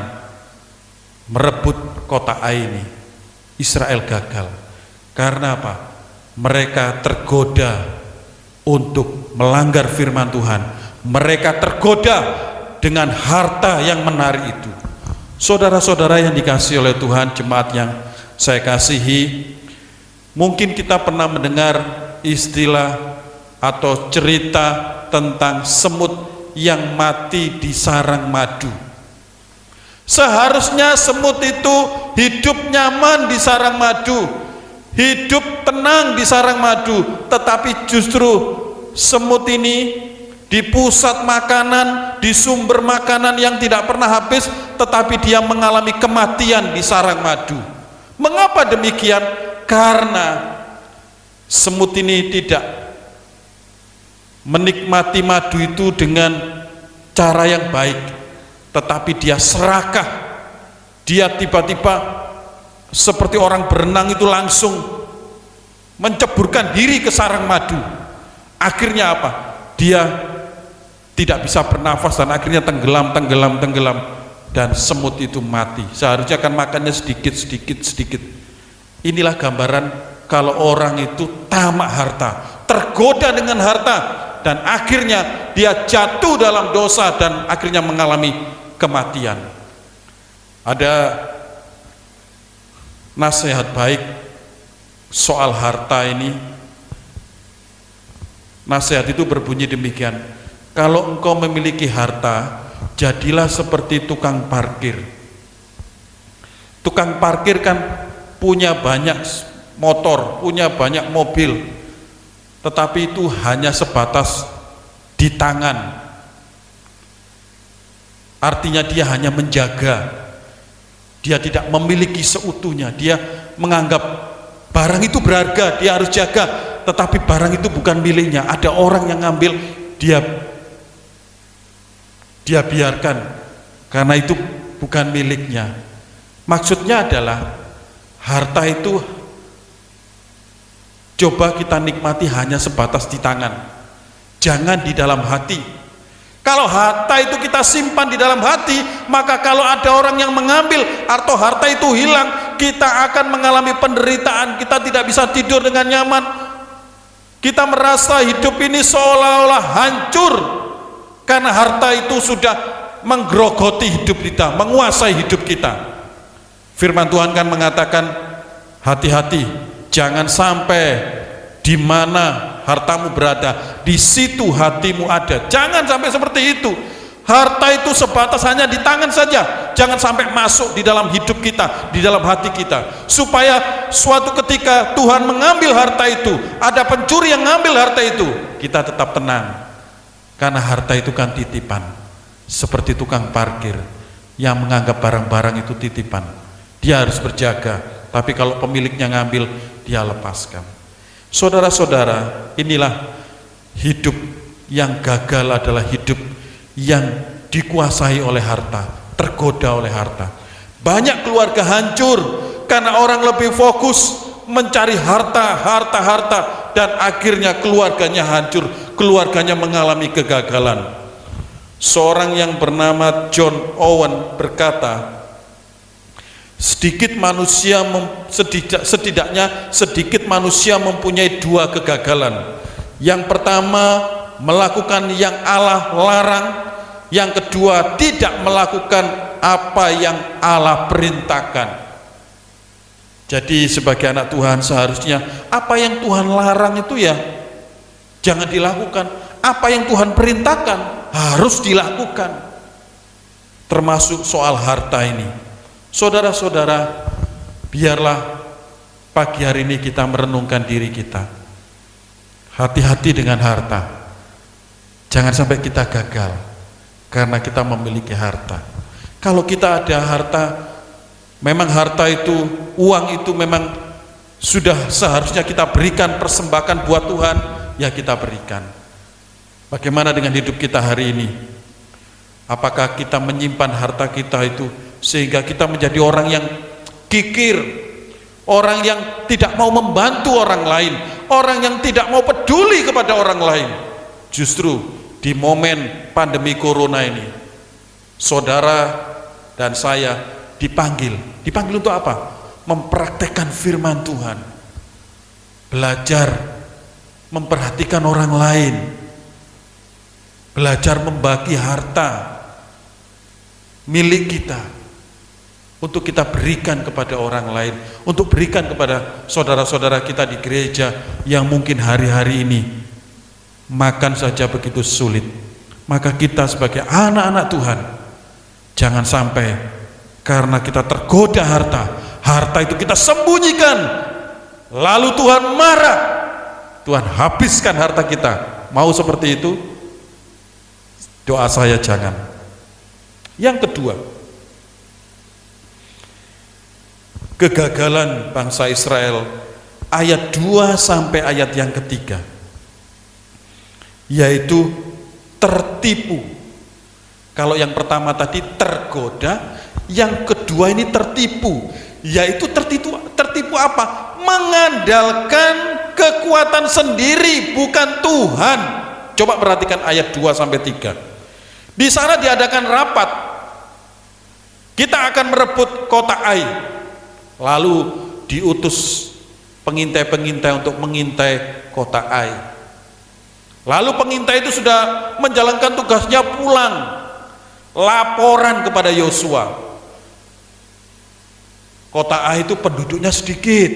merebut kota Ai ini. Israel gagal karena apa? Mereka tergoda untuk melanggar firman Tuhan. Mereka tergoda dengan harta yang menarik itu. Saudara-saudara yang dikasihi oleh Tuhan, jemaat yang saya kasihi, mungkin kita pernah mendengar istilah atau cerita tentang semut yang mati di sarang madu. Seharusnya semut itu hidup nyaman di sarang madu, hidup tenang di sarang madu, tetapi justru semut ini di pusat makanan, di sumber makanan yang tidak pernah habis, tetapi dia mengalami kematian di sarang madu. Mengapa demikian? Karena semut ini tidak menikmati madu itu dengan cara yang baik, tetapi dia serakah. Dia tiba-tiba seperti orang berenang itu langsung menceburkan diri ke sarang madu. Akhirnya apa? Dia tidak bisa bernafas dan akhirnya tenggelam, dan semut itu mati. Seharusnya kan makannya sedikit. Inilah gambaran kalau orang itu tamak harta, tergoda dengan harta, dan akhirnya dia jatuh dalam dosa dan akhirnya mengalami kematian. Ada nasihat baik soal harta ini. Nasihat itu berbunyi demikian: kalau engkau memiliki harta, jadilah seperti tukang parkir. Tukang parkir kan punya banyak motor, punya banyak mobil, tetapi itu hanya sebatas di tangan. Artinya dia hanya menjaga, dia tidak memiliki seutuhnya. Dia menganggap barang itu berharga, dia harus jaga, tetapi barang itu bukan miliknya. Ada orang yang ngambil, dia biarkan karena itu bukan miliknya. Maksudnya adalah harta itu coba kita nikmati hanya sebatas di tangan, jangan di dalam hati. Kalau harta itu kita simpan di dalam hati, maka kalau ada orang yang mengambil atau harta itu hilang, kita akan mengalami penderitaan. Kita tidak bisa tidur dengan nyaman, kita merasa hidup ini seolah-olah hancur karena harta itu sudah menggerogoti hidup kita, menguasai hidup kita. Firman Tuhan kan mengatakan, hati-hati, jangan sampai di mana hartamu berada, di situ hatimu ada. Jangan sampai seperti itu. Harta itu sebatas hanya di tangan saja, jangan sampai masuk di dalam hidup kita, di dalam hati kita, supaya suatu ketika Tuhan mengambil harta itu, ada pencuri yang mengambil harta itu, kita tetap tenang. Karena harta itu kan titipan, seperti tukang parkir yang menganggap barang-barang itu titipan. Dia harus berjaga, tapi kalau pemiliknya ngambil, dia lepaskan. Saudara-saudara, inilah hidup yang gagal adalah hidup yang dikuasai oleh harta, tergoda oleh harta. Banyak keluarga hancur karena orang lebih fokus mencari harta, dan akhirnya keluarganya hancur, keluarganya mengalami kegagalan. Seorang yang bernama John Owen berkata, setidaknya sedikit manusia mempunyai dua kegagalan. Yang pertama, melakukan yang Allah larang. Yang kedua, tidak melakukan apa yang Allah perintahkan. Jadi sebagai anak Tuhan seharusnya apa yang Tuhan larang itu ya jangan dilakukan. Apa yang Tuhan perintahkan harus dilakukan. Termasuk soal harta ini. Saudara-saudara, biarlah pagi hari ini kita merenungkan diri kita. Hati-hati dengan harta. Jangan sampai kita gagal karena kita memiliki harta. Kalau kita ada harta, memang harta itu, uang itu memang sudah seharusnya kita berikan persembahkan buat Tuhan, ya kita berikan. Bagaimana dengan hidup kita hari ini? Apakah kita menyimpan harta kita itu sehingga kita menjadi orang yang kikir, orang yang tidak mau membantu orang lain, orang yang tidak mau peduli kepada orang lain? Justru di momen pandemi corona ini, saudara dan saya dipanggil untuk apa? Mempraktekkan firman Tuhan, belajar memperhatikan orang lain, belajar membagi harta milik kita untuk kita berikan kepada orang lain, untuk berikan kepada saudara-saudara kita di gereja yang mungkin hari-hari ini makan saja begitu sulit. Maka kita sebagai anak-anak Tuhan, jangan sampai karena kita tergoda harta itu kita sembunyikan, lalu Tuhan marah, Tuhan habiskan harta kita. Mau seperti itu? Doa saya jangan. Yang kedua, kegagalan bangsa Israel, ayat 2 sampai ayat yang ketiga, yaitu tertipu. Kalau yang pertama tadi tergoda, yang kedua ini tertipu, yaitu tertipu apa? Mengandalkan kekuatan sendiri, bukan Tuhan. Coba perhatikan ayat 2 sampai 3. Di sana diadakan rapat, kita akan merebut kota Ai. Lalu diutus pengintai-pengintai untuk mengintai kota Ai. Lalu pengintai itu sudah menjalankan tugasnya, pulang laporan kepada Yosua. Kota Ai itu penduduknya sedikit,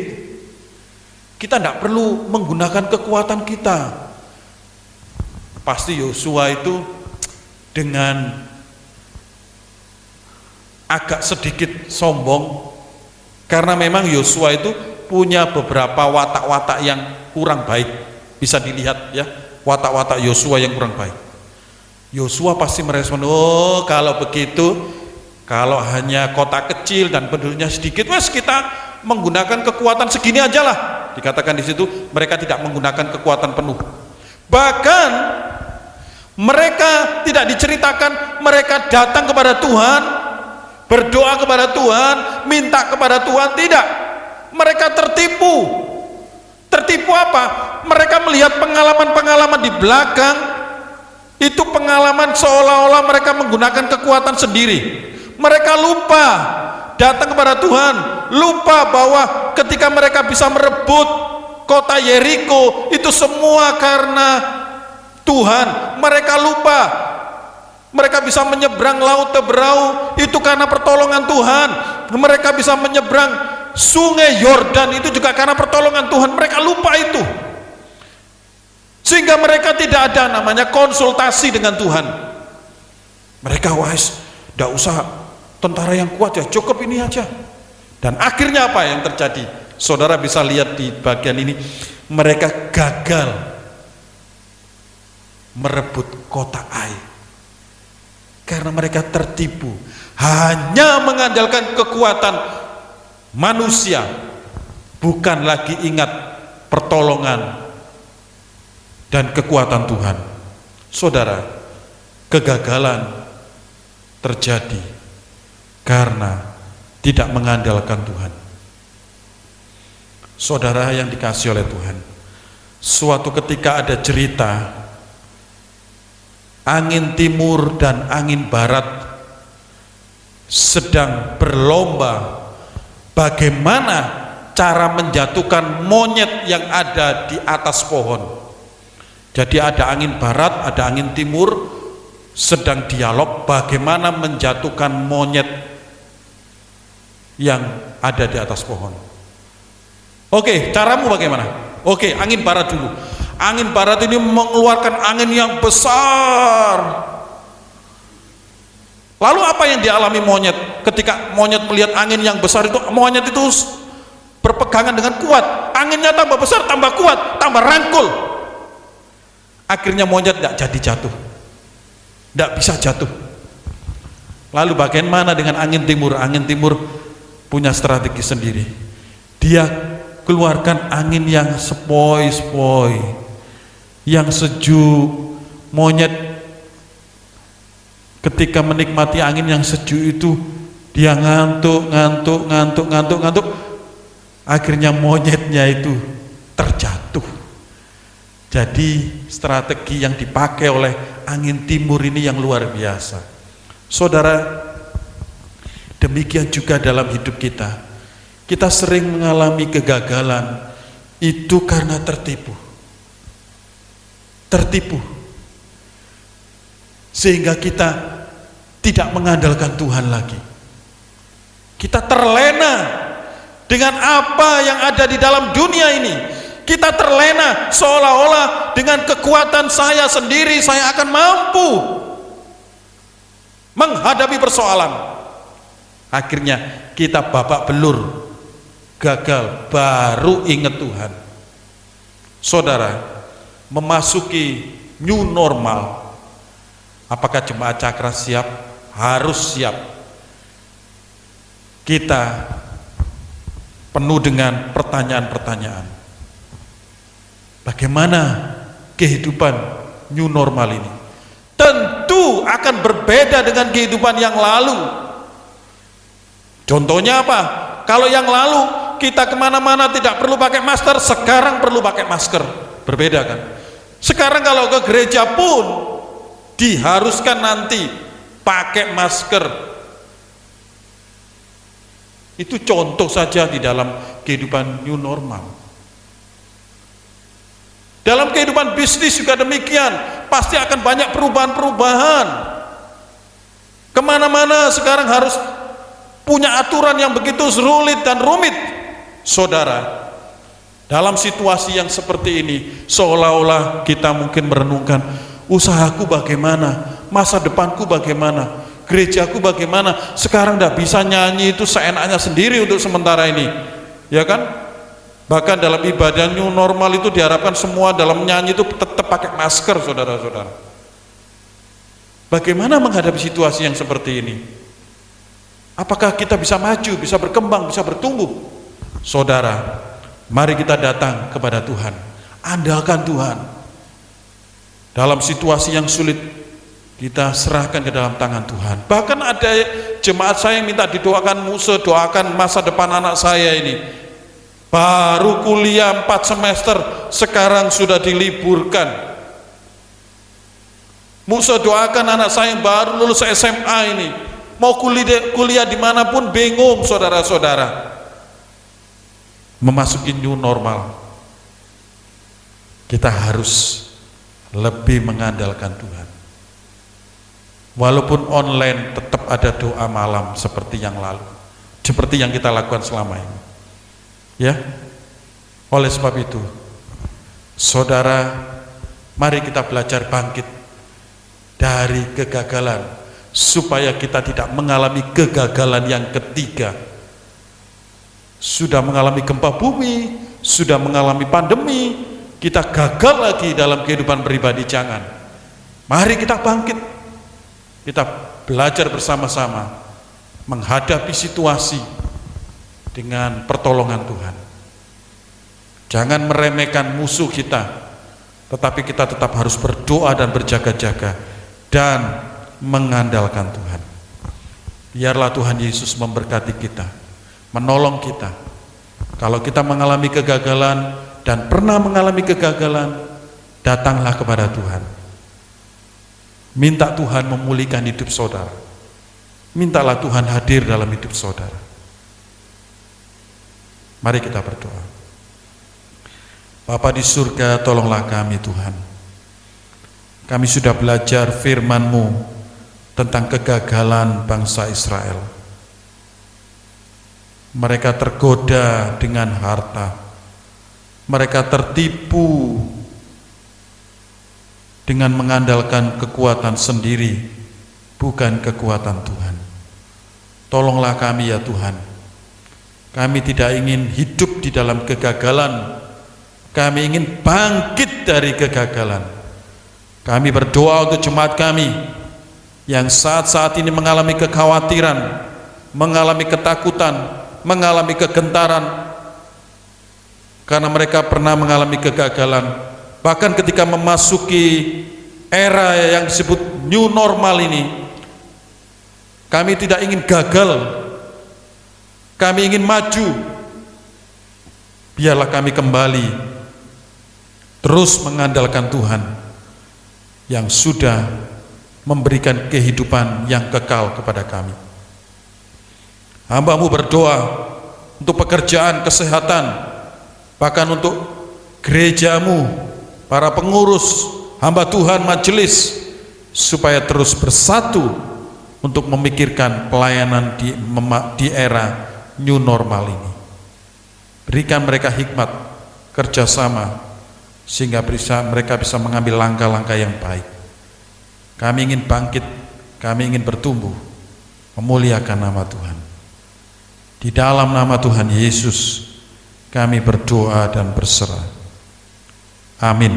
kita tidak perlu menggunakan kekuatan kita. Pasti Yosua itu dengan agak sedikit sombong, karena memang Yosua itu punya beberapa watak-watak yang kurang baik. Bisa dilihat ya, watak-watak Yosua yang kurang baik. Yosua pasti merespon, oh kalau begitu, kalau hanya kota kecil dan penduduknya sedikit, wes kita menggunakan kekuatan segini aja lah. Dikatakan di situ mereka tidak menggunakan kekuatan penuh. Bahkan mereka tidak diceritakan mereka datang kepada Tuhan, berdoa kepada Tuhan, minta kepada Tuhan, tidak. Mereka tertipu. Tertipu apa? Mereka melihat pengalaman-pengalaman di belakang, itu pengalaman seolah-olah mereka menggunakan kekuatan sendiri. Mereka lupa datang kepada Tuhan, lupa bahwa ketika mereka bisa merebut kota Yeriko, itu semua karena Tuhan. Mereka lupa mereka bisa menyeberang laut Teberau, itu karena pertolongan Tuhan. Mereka bisa menyeberang sungai Yordan, itu juga karena pertolongan Tuhan. Mereka lupa itu, sehingga mereka tidak ada namanya konsultasi dengan Tuhan. Mereka wise, tidak usah tentara yang kuat ya, cukup ini aja. Dan akhirnya apa yang terjadi? Saudara bisa lihat di bagian ini, mereka gagal merebut kota Ai karena mereka tertipu, hanya mengandalkan kekuatan manusia, bukan lagi ingat pertolongan dan kekuatan Tuhan. Saudara, kegagalan terjadi karena tidak mengandalkan Tuhan. Saudara yang dikasihi oleh Tuhan, suatu ketika ada cerita angin timur dan angin barat sedang berlomba bagaimana cara menjatuhkan monyet yang ada di atas pohon. Jadi ada angin barat, ada angin timur, sedang dialog bagaimana menjatuhkan monyet yang ada di atas pohon. Oke, caramu bagaimana? Oke, angin barat dulu. Angin barat ini mengeluarkan angin yang besar. Lalu apa yang dialami monyet? Ketika monyet melihat angin yang besar itu, monyet itu berpegangan dengan kuat. Anginnya tambah besar, tambah kuat, tambah rangkul. Akhirnya monyet tidak jadi jatuh, tidak bisa jatuh. Lalu bagaimana dengan angin timur? Angin timur punya strategi sendiri. Dia keluarkan angin yang sepoi-sepoi, yang sejuk. Monyet Ketika menikmati angin yang sejuk itu, dia ngantuk. Akhirnya monyetnya itu terjatuh. Jadi strategi yang dipakai oleh angin timur ini yang luar biasa. Saudara, demikian juga dalam hidup kita. Kita sering mengalami kegagalan itu karena tertipu. Sehingga kita tidak mengandalkan Tuhan lagi. Kita terlena dengan apa yang ada di dalam dunia ini. Kita terlena seolah-olah dengan kekuatan saya sendiri saya akan mampu menghadapi persoalan. Akhirnya kita babak belur, gagal, baru ingat Tuhan. Saudara, memasuki new normal, apakah jemaat Cakra siap? Harus siap. Kita penuh dengan pertanyaan-pertanyaan. Bagaimana kehidupan new normal ini? Tentu akan berbeda dengan kehidupan yang lalu. Contohnya apa? Kalau yang lalu kita kemana-mana tidak perlu pakai masker, sekarang perlu pakai masker. Berbeda kan? Sekarang kalau ke gereja pun diharuskan nanti pakai masker. Itu contoh saja di dalam kehidupan new normal. Dalam kehidupan bisnis juga demikian, pasti akan banyak perubahan-perubahan. Kemana-mana sekarang harus punya aturan yang begitu sulit dan rumit. Saudara, dalam situasi yang seperti ini, seolah-olah kita mungkin merenungkan, usahaku bagaimana, masa depanku bagaimana, gerejaku bagaimana. Sekarang tidak bisa nyanyi itu seenaknya sendiri untuk sementara ini, ya kan? Bahkan dalam ibadah new normal itu diharapkan semua dalam nyanyi itu tetap pakai masker, saudara-saudara. Bagaimana menghadapi situasi yang seperti ini? Apakah kita bisa maju, bisa berkembang, bisa bertumbuh? Saudara, mari kita datang kepada Tuhan, andalkan Tuhan. Dalam situasi yang sulit, kita serahkan ke dalam tangan Tuhan. Bahkan ada jemaat saya yang minta didoakan, doakan masa depan anak saya ini. Baru kuliah 4 semester, sekarang sudah diliburkan. Musa doakan anak saya yang baru lulus SMA ini, mau kuliah dimanapun bingung, saudara-saudara. Memasuki new normal, kita harus lebih mengandalkan Tuhan. Walaupun online, tetap ada doa malam seperti yang lalu, seperti yang kita lakukan selama ini. Ya, oleh sebab itu, saudara, mari kita belajar bangkit dari kegagalan, supaya kita tidak mengalami kegagalan yang ketiga. Sudah mengalami gempa bumi, sudah mengalami pandemi, kita gagal lagi dalam kehidupan pribadi. Jangan. Mari kita bangkit, kita belajar bersama-sama menghadapi situasi dengan pertolongan Tuhan. Jangan meremehkan musuh kita, tetapi kita tetap harus berdoa dan berjaga-jaga dan mengandalkan Tuhan. Biarlah Tuhan Yesus memberkati kita, menolong kita. Kalau kita mengalami kegagalan dan pernah mengalami kegagalan, datanglah kepada Tuhan. Minta Tuhan memulihkan hidup saudara. Mintalah Tuhan hadir dalam hidup saudara. Mari kita berdoa. Bapa di surga, tolonglah kami Tuhan. Kami sudah belajar firman-Mu tentang kegagalan bangsa Israel. Mereka tergoda dengan harta. Mereka tertipu dengan mengandalkan kekuatan sendiri, bukan kekuatan Tuhan. Tolonglah kami ya Tuhan. Kami tidak ingin hidup di dalam kegagalan. Kami ingin bangkit dari kegagalan. Kami berdoa untuk jemaat kami yang saat-saat ini mengalami kekhawatiran, mengalami ketakutan, mengalami kegentaran, karena mereka pernah mengalami kegagalan. Bahkan ketika memasuki era yang disebut new normal ini, Kami tidak ingin gagal, kami ingin maju. Biarlah kami kembali terus mengandalkan Tuhan yang sudah memberikan kehidupan yang kekal kepada kami. Hamba-Mu berdoa untuk pekerjaan, kesehatan, bahkan untuk gereja-Mu, para pengurus, hamba Tuhan, majelis, supaya terus bersatu untuk memikirkan pelayanan di era new normal ini. Berikan mereka hikmat, kerjasama, sehingga mereka bisa mengambil langkah-langkah yang baik. Kami ingin bangkit, kami ingin bertumbuh, memuliakan nama Tuhan. Di dalam nama Tuhan Yesus kami berdoa dan berserah. Amin.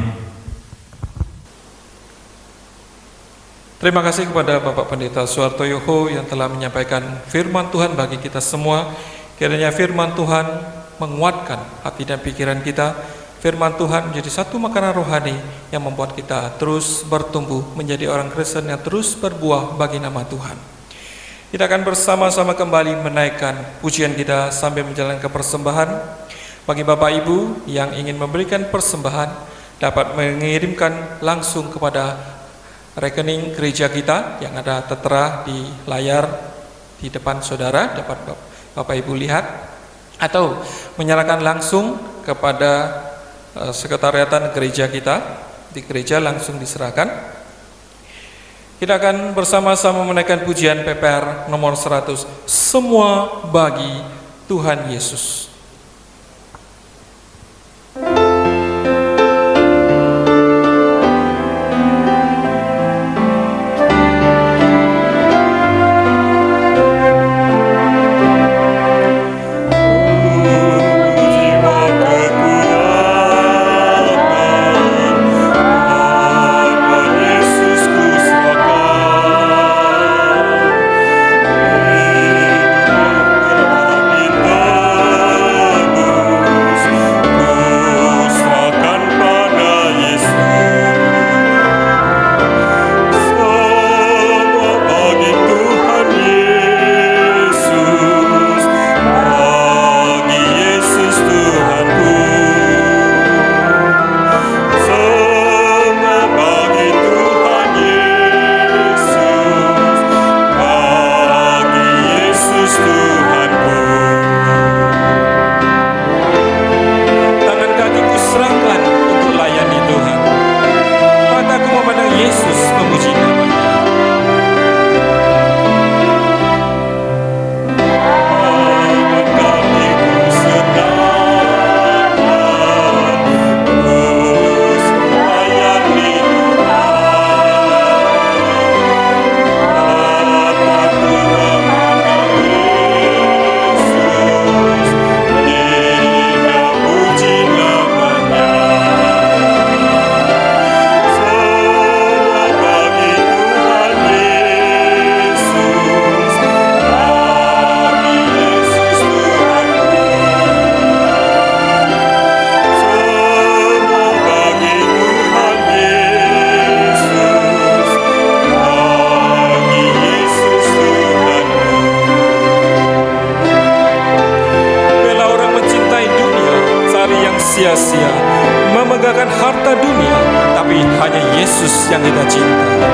Terima kasih kepada Bapak Pendeta Suharto Yoho yang telah menyampaikan firman Tuhan bagi kita semua. Kiranya firman Tuhan menguatkan hati dan pikiran kita. Firman Tuhan menjadi satu makanan rohani yang membuat kita terus bertumbuh menjadi orang Kristen yang terus berbuah bagi nama Tuhan. Kita akan bersama-sama kembali menaikkan pujian kita sambil menjalankan persembahan. Bagi Bapak Ibu yang ingin memberikan persembahan dapat mengirimkan langsung kepada rekening gereja kita yang ada tertera di layar di depan saudara, dapat Bapak Ibu lihat, atau menyerahkan langsung kepada sekretariatan gereja kita, di gereja langsung diserahkan. Kita akan bersama-sama menaikkan pujian PPR nomor 100, Semua Bagi Tuhan Yesus. sia-sia memegahkan harta dunia, tapi hanya Yesus yang kita cinta.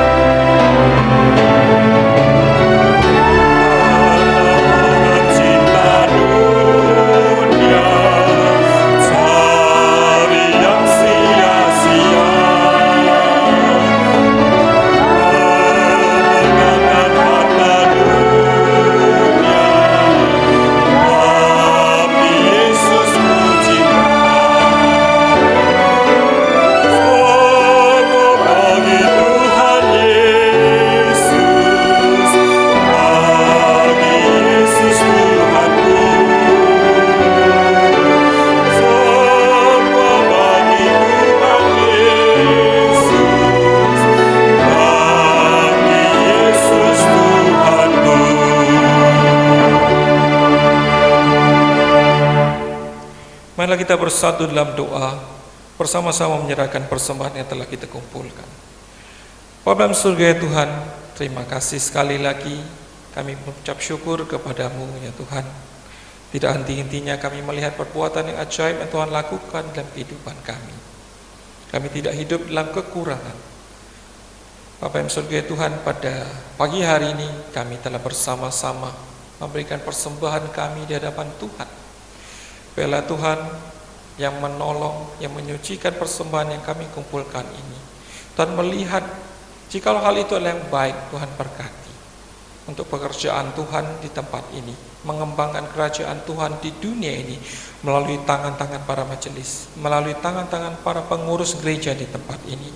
Marilah kita bersatu dalam doa, bersama-sama menyerahkan persembahan yang telah kita kumpulkan. Bapa dalam surga ya Tuhan, terima kasih sekali lagi Kami mengucap syukur kepadamu ya Tuhan. Tidak henti-hentinya kami melihat perbuatan yang ajaib yang Tuhan lakukan dalam kehidupan kami. Kami tidak hidup dalam kekurangan. Bapa yang surga Tuhan, pada pagi hari ini kami telah bersama-sama memberikan persembahan kami di hadapan Tuhan. Biarlah Tuhan yang menolong, yang menyucikan persembahan yang kami kumpulkan ini. Tuhan melihat jika hal itu adalah yang baik, Tuhan berkati untuk pekerjaan Tuhan di tempat ini, mengembangkan kerajaan Tuhan di dunia ini melalui tangan-tangan para majelis, melalui tangan-tangan para pengurus gereja di tempat ini.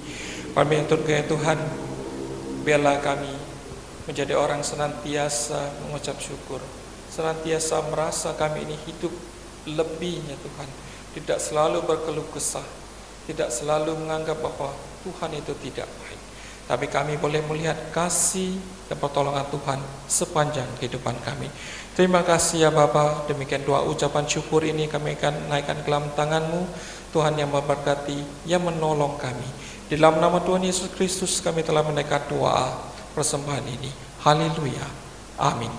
Kami ya Tuhan, biarlah kami menjadi orang senantiasa mengucap syukur, senantiasa merasa kami ini hidup lebihnya Tuhan, tidak selalu berkeluh kesah, tidak selalu menganggap bahwa Tuhan itu tidak baik, tapi kami boleh melihat kasih dan pertolongan Tuhan sepanjang kehidupan kami. Terima kasih ya Bapa. Demikian doa ucapan syukur ini kami akan naikkan ke dalam tangan-Mu, Tuhan yang memberkati, yang menolong kami. Di dalam nama Tuhan Yesus Kristus kami telah menaikkan doa persembahan ini. Haleluya. Amin.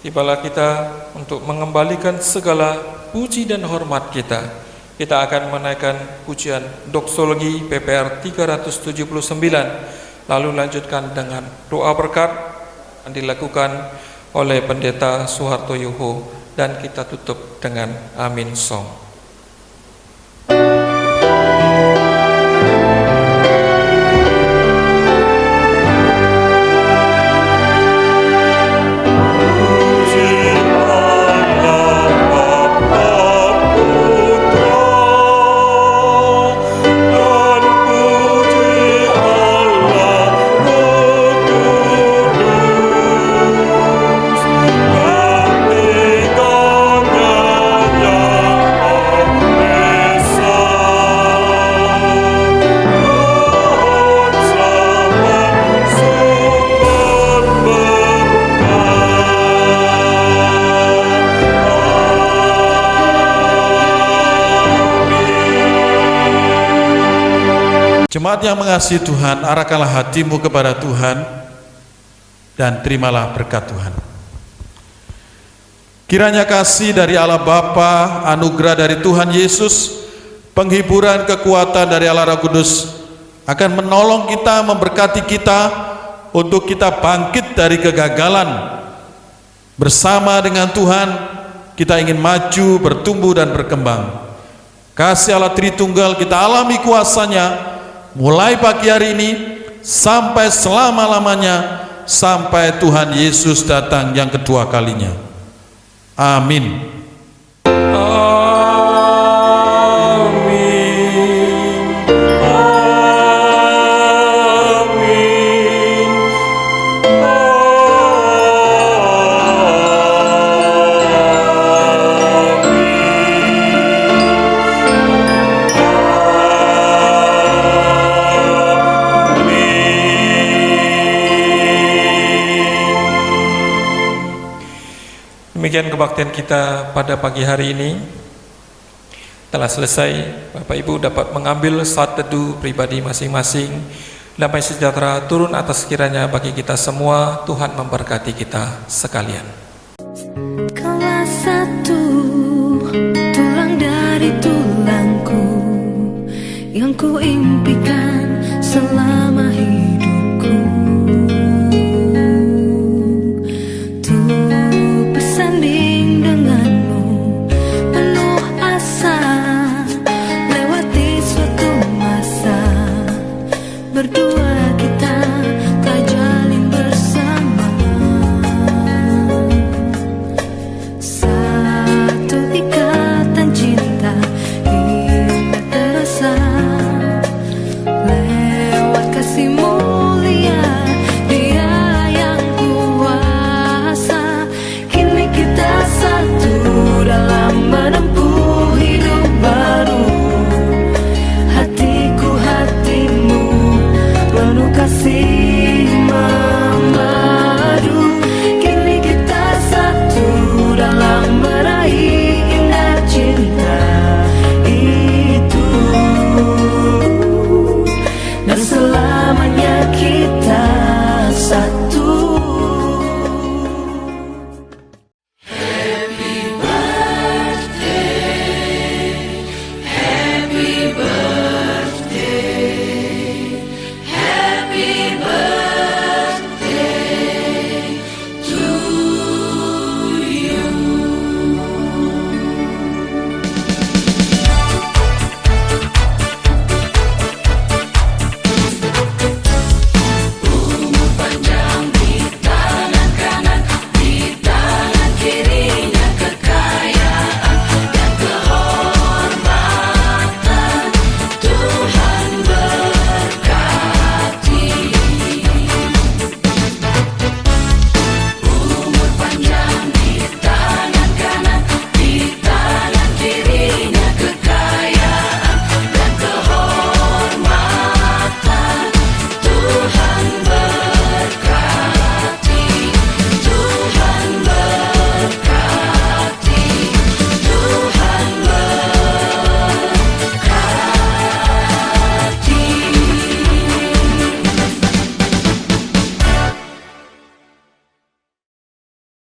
Tibalah kita untuk mengembalikan segala puji dan hormat kita. Kita akan menaikkan pujian doksologi PPR 379, lalu lanjutkan dengan doa berkat yang dilakukan oleh Pendeta Soeharto Yoho, dan kita tutup dengan Amin Song. Jemaat yang mengasihi Tuhan, arahkanlah hatimu kepada Tuhan dan terimalah berkat Tuhan. Kiranya kasih dari Allah Bapa, anugerah dari Tuhan Yesus, penghiburan kekuatan dari Allah Roh Kudus akan menolong kita, memberkati kita untuk kita bangkit dari kegagalan. Bersama dengan Tuhan kita ingin maju, bertumbuh dan berkembang. Kasih Allah Tritunggal kita alami kuasanya mulai pagi hari ini sampai selama-lamanya, sampai Tuhan Yesus datang yang kedua kalinya. Amin. Demikian kebaktian kita pada pagi hari ini telah selesai. Bapak Ibu dapat mengambil saat teduh pribadi masing-masing. Damai sejahtera turun atas kiranya bagi kita semua. Tuhan memberkati kita sekalian. Kaulah satu tulang dari tulangku, yang ku impikan selama